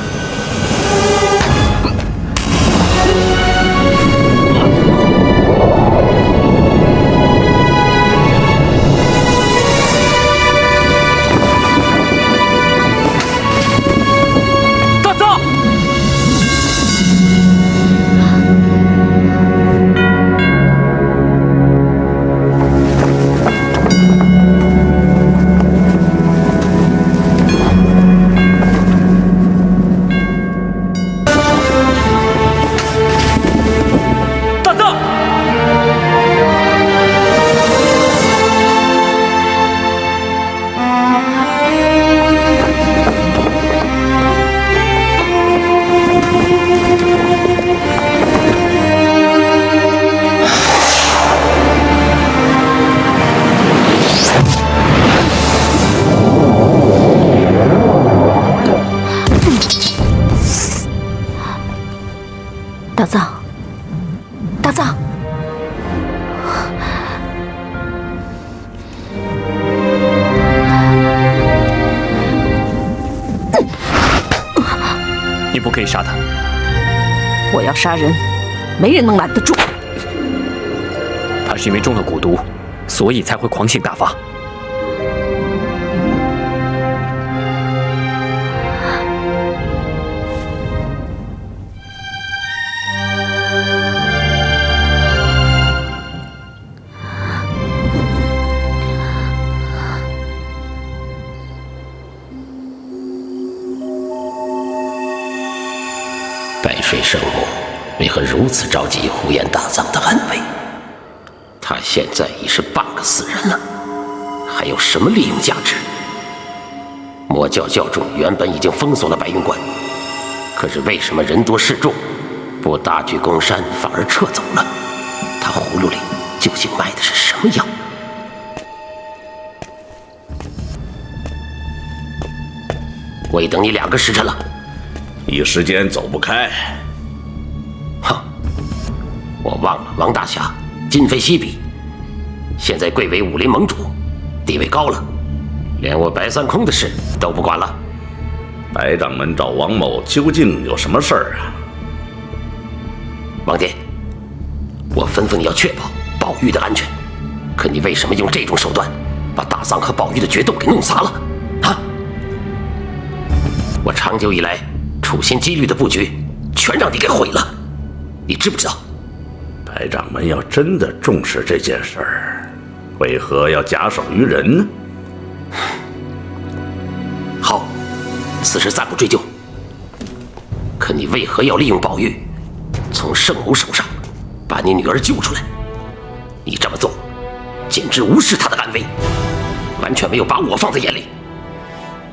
S9: 大藏！大藏！
S3: 大藏，大藏，
S9: 你不可以杀他。
S7: 我要杀人，没人能拦得住。
S9: 他是因为中了蛊毒，所以才会狂性大发。
S1: 白水圣母为何如此着急呼延大藏的安危？他现在已是半个死人了，还有什么利用价值？魔教教主原本已经封锁了白云关，可是为什么人多势众，不大举攻山，反而撤走了？他葫芦里究竟卖的是什么药？我已等你2个时辰了，
S5: 一时间走不开。
S1: 哼！我忘了王大侠今非昔比，现在贵为武林盟主，地位高了，连我白三空的事都不管了。
S5: 白掌门找王某究竟有什么事儿啊？
S1: 王爹，我吩咐你要确保宝玉的安全，可你为什么用这种手段把大藏和宝玉的决斗给弄砸了？啊！我长久以来处心积虑的布局，全让你给毁了，你知不知道？
S5: 白掌门要真的重视这件事儿，为何要假手于人呢？
S1: 好，此事暂不追究。可你为何要利用宝玉，从圣母手上把你女儿救出来？你这么做，简直无视她的安危，完全没有把我放在眼里。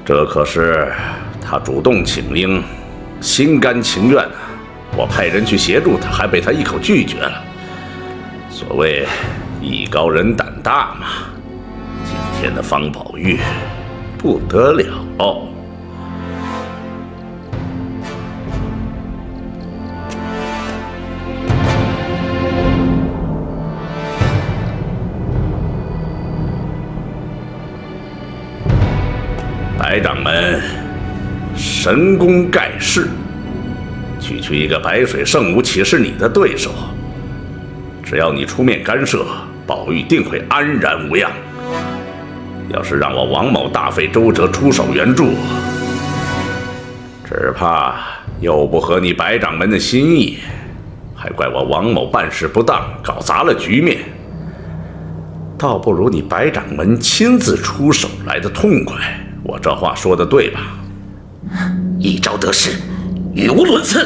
S5: 这可是他主动请缨，心甘情愿啊！我派人去协助他，还被他一口拒绝了。所谓艺高人胆大嘛，今天的方宝玉不得了。白掌门神功盖世，区区一个白水圣母岂是你的对手？只要你出面干涉，宝玉定会安然无恙。要是让我王某大费周折出手援助，只怕又不合你白掌门的心意，还怪我王某办事不当，搞砸了局面。倒不如你白掌门亲自出手来的痛快。我这话说的对吧？
S1: 一招得势，语无伦次。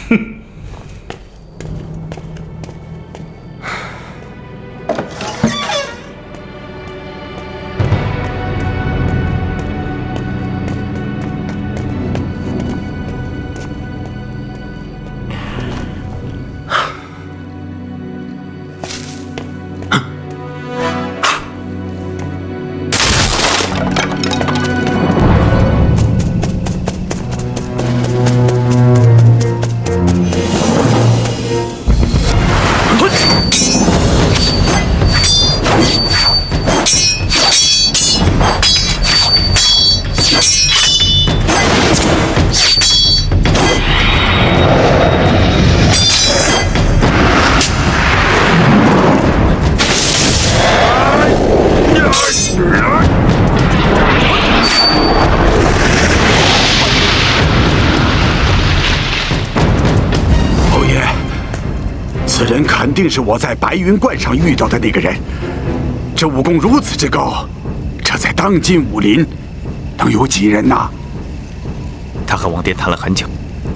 S5: 哼！
S8: 此人肯定是我在白云观上遇到的那个人。这武功如此之高，这在当今武林能有几人呐？
S4: 他和王殿谈了很久，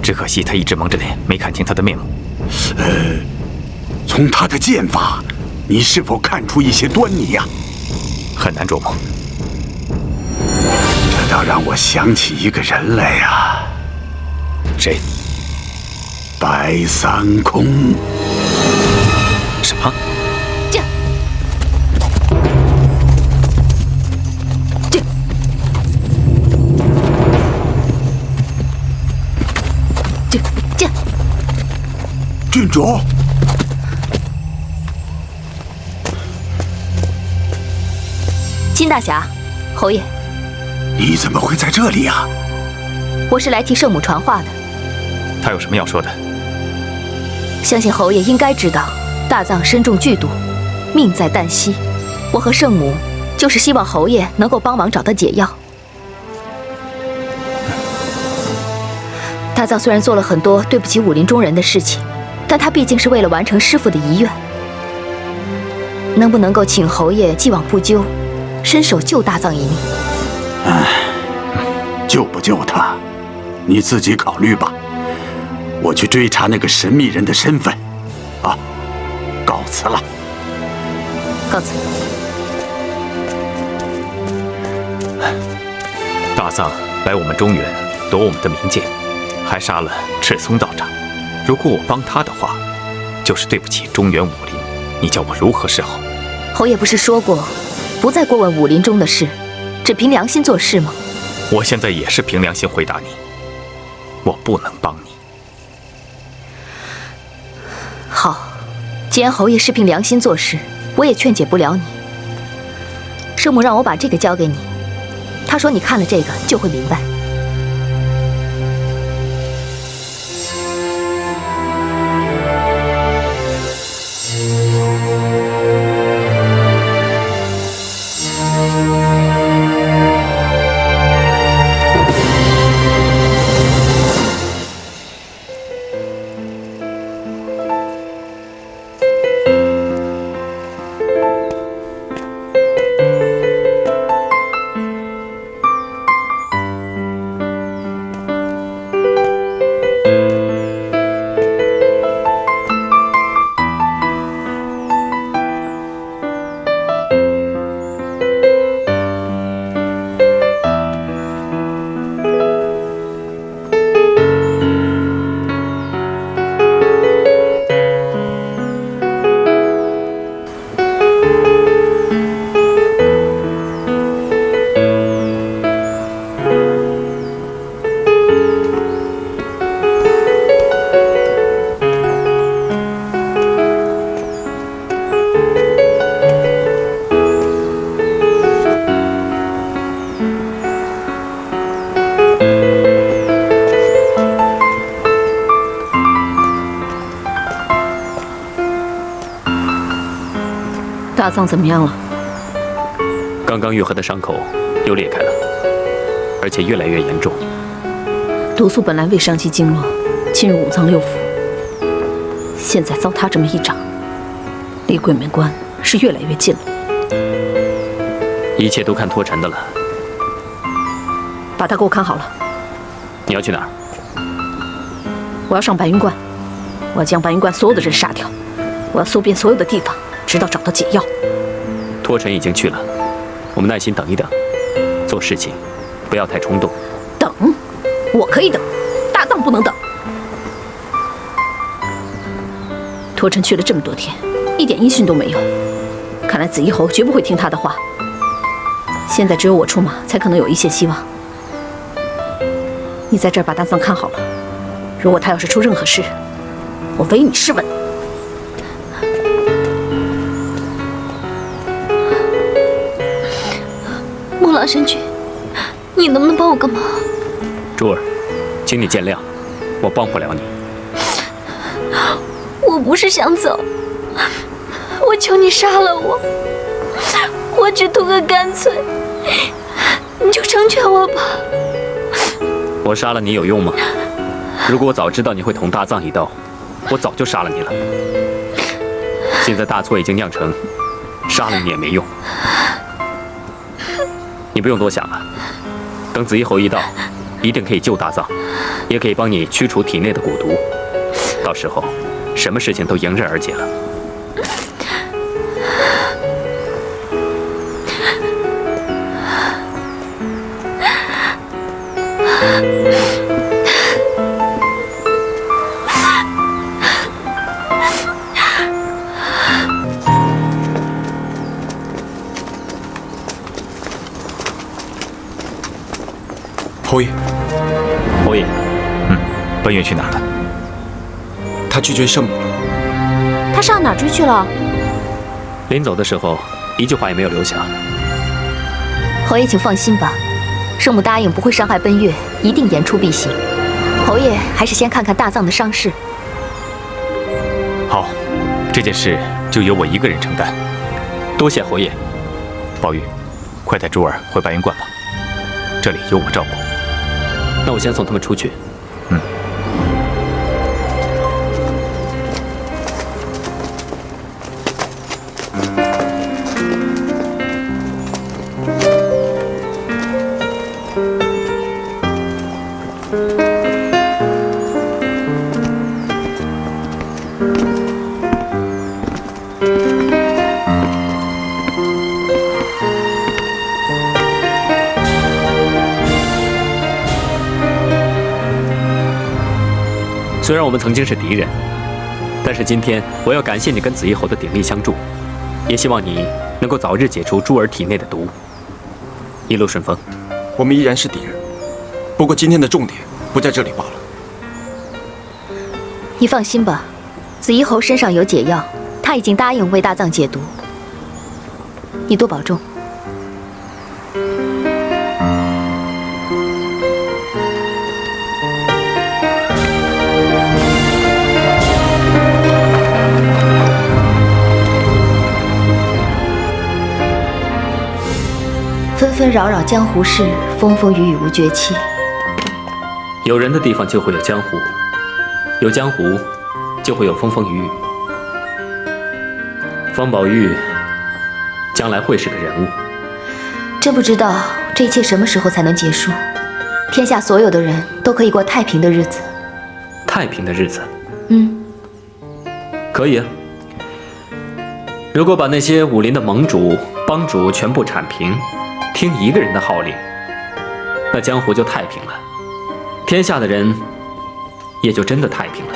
S4: 只可惜他一直蒙着脸，没看清他的面目。
S8: 从他的剑法，你是否看出一些端倪呀？
S4: 很难琢磨。
S8: 这倒让我想起一个人来呀。
S4: 谁？
S8: 白三空。
S4: 什么？
S8: 郡主，
S11: 金大侠，侯爷，
S8: 你怎么会在这里呀？
S11: 我是来替圣母传话的。
S4: 他有什么要说的？
S11: 相信侯爷应该知道，大藏身中剧毒，命在旦夕。我和圣母就是希望侯爷能够帮忙找到解药。大藏虽然做了很多对不起武林中人的事情，但他毕竟是为了完成师父的遗愿。能不能够请侯爷既往不咎，伸手救大藏一命？
S8: 救不救他，你自己考虑吧。我去追查那个神秘人的身份。啊，告辞了。
S11: 告辞。
S4: 大藏来我们中原夺我们的名剑，还杀了赤松道长。如果我帮他的话，就是对不起中原武林。你叫我如何是好？
S11: 侯爷不是说过，不再过问武林中的事，只凭良心做事吗？
S4: 我现在也是凭良心回答你，我不能帮你。
S11: 好，既然侯爷是凭良心做事，我也劝解不了你。圣母让我把这个交给你，她说你看了这个就会明白。
S7: 大藏怎么样了？
S9: 刚刚愈合的伤口又裂开了，而且越来越严重。
S7: 毒素本来未伤其经络，侵入五脏六腑，现在遭他这么一掌，离鬼门关是越来越近了。
S9: 一切都看脱尘的了。
S7: 把他给我看好了。
S9: 你要去哪儿？
S7: 我要上白云观，我要将白云观所有的人杀掉，我要搜遍所有的地方，直到找到解药。
S9: 脱尘已经去了，我们耐心等一等，做事情不要太冲动。
S7: 等？我可以等，大藏不能等。脱尘去了这么多天，一点音讯都没有，看来紫衣侯绝不会听他的话。现在只有我出马，才可能有一线希望。你在这儿把大藏看好了，如果他要是出任何事，我唯你是问。
S3: 孟老神君，你能不能帮我个忙？
S9: 珠儿，请你见谅，我帮不了你。
S3: 我不是想走，我求你杀了我，我只图个干脆，你就成全我吧。
S9: 我杀了你有用吗？如果我早知道你会捅大藏一刀，我早就杀了你了。现在大错已经酿成，杀了你也没用。你不用多想了，等紫衣侯一到，一定可以救大藏，也可以帮你驱除体内的蛊毒。到时候，什么事情都迎刃而解了。
S2: 侯爷，
S4: 侯爷，奔月去哪儿了？
S2: 他去追圣母了。
S3: 他上哪儿追去了？
S9: 临走的时候，一句话也没有留下。
S11: 侯爷，请放心吧，圣母答应不会伤害奔月，一定言出必行。侯爷还是先看看大藏的伤势。
S4: 好，这件事就由我一个人承担。
S9: 多谢侯爷。
S4: 宝玉，快带珠儿回白云观吧，这里有我照顾。
S9: 那我先送他们出去。虽然我们曾经是敌人，但是今天我要感谢你跟紫衣侯的鼎力相助，也希望你能够早日解除珠儿体内的毒。一路顺风。
S2: 我们依然是敌人，不过今天的重点不在这里罢了。
S11: 你放心吧，紫衣侯身上有解药，他已经答应为大藏解毒。你多保重。纷纷扰扰江湖事，风风雨雨无绝期。
S9: 有人的地方就会有江湖，有江湖就会有风风雨雨。方宝玉将来会是个人物。
S11: 真不知道这一切什么时候才能结束，天下所有的人都可以过太平的日子。
S9: 太平的日子？
S11: 可
S9: 以啊。如果把那些武林的盟主、帮主全部铲平，听一个人的号令，那江湖就太平了，天下的人也就真的太平了。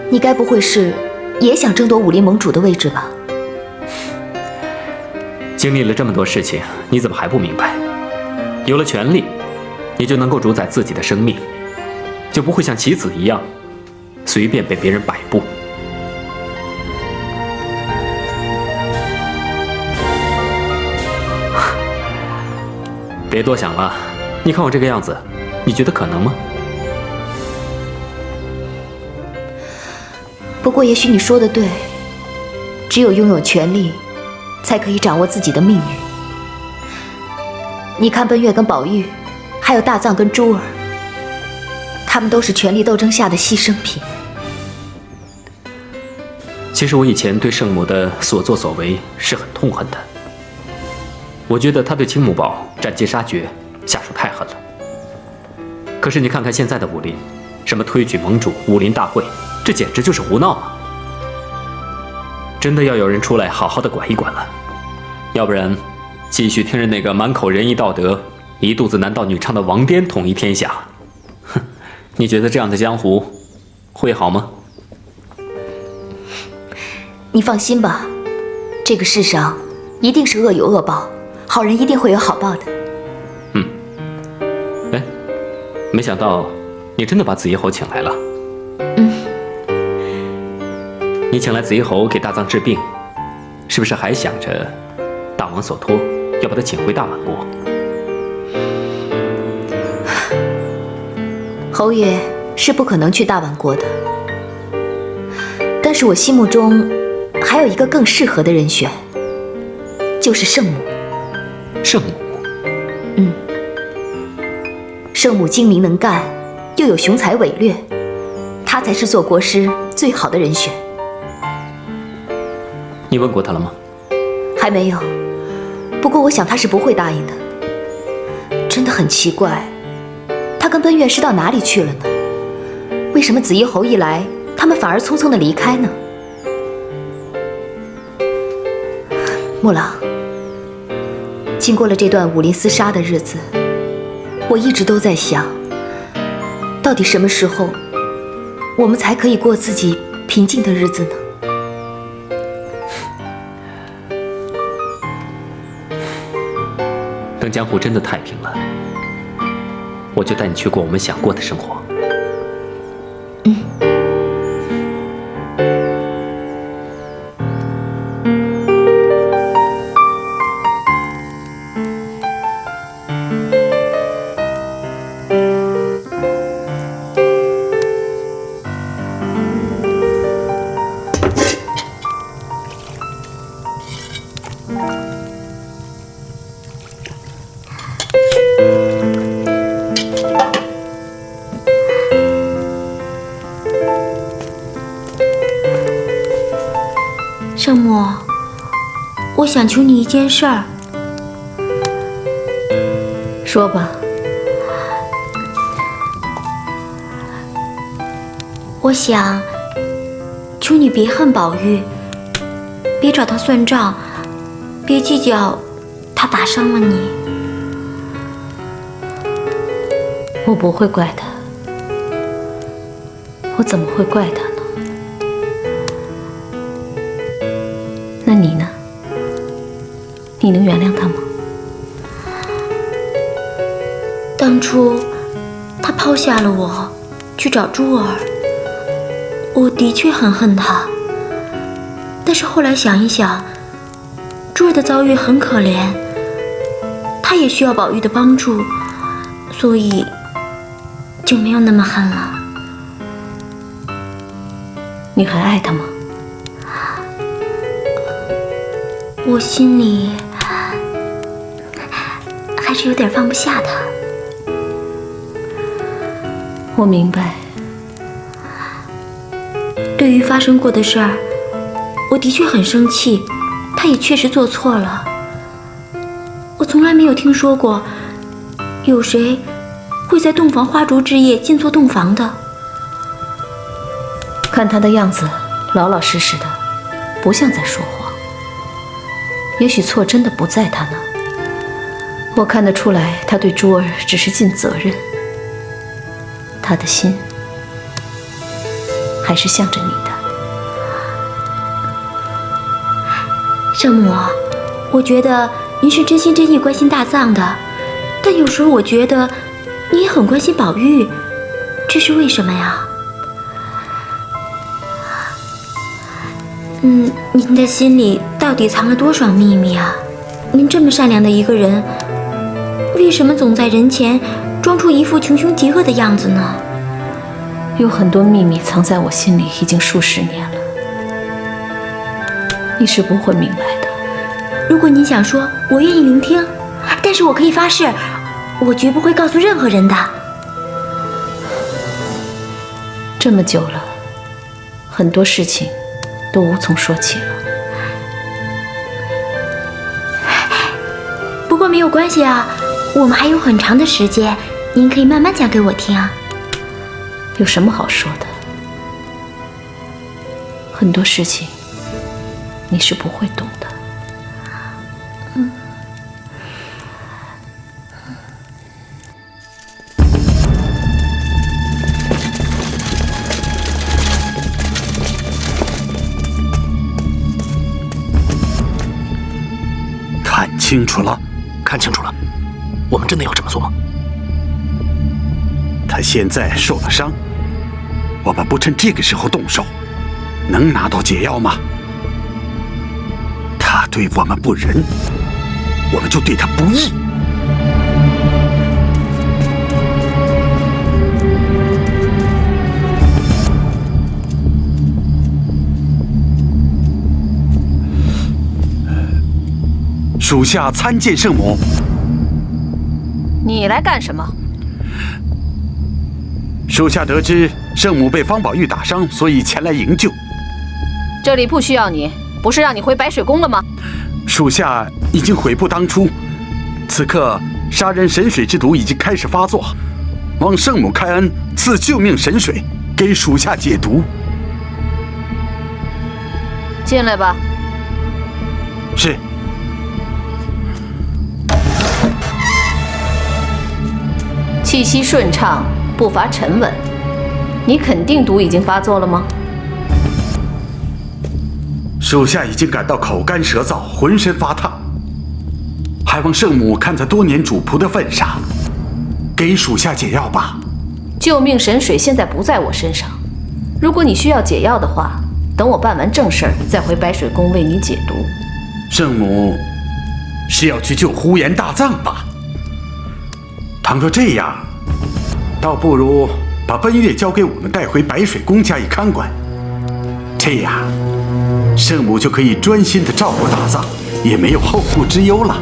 S11: 你该不会是也想争夺武林盟主的位置吧？
S9: 经历了这么多事情，你怎么还不明白？有了权力，你就能够主宰自己的生命，就不会像棋子一样随便被别人摆布。别多想了，你看我这个样子，你觉得可能吗？
S11: 不过也许你说的对，只有拥有权力，才可以掌握自己的命运。你看奔月跟宝玉，还有大藏跟珠儿，他们都是权力斗争下的牺牲品。
S9: 其实我以前对圣母的所作所为是很痛恨的。我觉得他对青木堡斩尽杀绝，下手太狠了。可是你看看现在的武林，什么推举盟主、武林大会，这简直就是胡闹啊！真的要有人出来好好的管一管了，要不然继续听着那个满口仁义道德、一肚子男盗女娼的王颠统一天下，哼，你觉得这样的江湖会好吗？
S11: 你放心吧，这个世上一定是恶有恶报，好人一定会有好报的。
S9: 哎，没想到你真的把紫衣侯请来了。你请来紫衣侯给大藏治病，是不是还想着大王所托，要把他请回大宛国？
S11: 侯爷是不可能去大宛国的，但是我心目中还有一个更适合的人选，就是圣母。
S9: 圣母？
S11: 圣母精明能干，又有雄才伟略，她才是做国师最好的人选。
S9: 你问过他了吗？
S11: 还没有，不过我想他是不会答应的。真的很奇怪，他跟奔月是到哪里去了呢？为什么紫衣侯一来，他们反而匆匆的离开呢？木朗，经过了这段武林厮杀的日子，我一直都在想，到底什么时候我们才可以过自己平静的日子呢？
S9: 等江湖真的太平了，我就带你去过我们想过的生活。
S3: 圣母，我想求你一件事儿。
S7: 说吧。
S3: 我想求你别恨宝玉，别找他算账，别计较他打伤了你。
S7: 我不会怪他，我怎么会怪他呢？那你呢？你能原谅他吗？
S3: 当初他抛下了我去找珠儿，我的确很恨他。但是后来想一想，珠儿的遭遇很可怜，他也需要宝玉的帮助，所以就没有那么恨了。
S7: 你还爱他吗？
S3: 我心里还是有点放不下他。
S7: 我明白。
S3: 对于发生过的事儿，我的确很生气，他也确实做错了。我从来没有听说过有谁会在洞房花烛之夜进错洞房的。
S7: 看他的样子，老老实实的，不像在说谎。也许错真的不在他呢。我看得出来，他对珠儿只是尽责任，他的心还是向着你的。
S3: 圣母，我觉得您是真心真意关心大藏的，但有时候我觉得你也很关心宝玉，这是为什么呀？您的心里到底藏了多少秘密啊？您这么善良的一个人，为什么总在人前装出一副穷凶极恶的样子呢？
S7: 有很多秘密藏在我心里已经数十年了，你是不会明白的。
S3: 如果您想说，我愿意聆听，但是我可以发誓，我绝不会告诉任何人的。
S7: 这么久了，很多事情都无从说起了。
S3: 不过没有关系啊，我们还有很长的时间，您可以慢慢讲给我听啊。
S7: 有什么好说的？很多事情你是不会懂的。
S8: 看清楚了，
S1: 看清楚了，我们真的要这么做吗？
S8: 他现在受了伤，我们不趁这个时候动手，能拿到解药吗？他对我们不仁，我们就对他不义。属下参见圣母。
S7: 你来干什么？
S8: 属下得知圣母被方宝玉打伤，所以前来营救。
S7: 这里不需要你，不是让你回白水宫了吗？
S8: 属下已经悔不当初。此刻杀人神水之毒已经开始发作，望圣母开恩赐救命神水给属下解毒。
S7: 进来吧。
S8: 是。
S7: 气息顺畅，步伐沉稳。你肯定毒已经发作了吗？
S8: 属下已经感到口干舌燥，浑身发烫，还望圣母看在多年主仆的份上，给属下解药吧。
S7: 救命神水现在不在我身上，如果你需要解药的话，等我办完正事儿再回白水宫为你解毒。
S8: 圣母是要去救呼延大藏吧？倘若这样，倒不如把奔月交给我们带回白水宫加以看管，这样圣母就可以专心的照顾大藏，也没有后顾之忧了。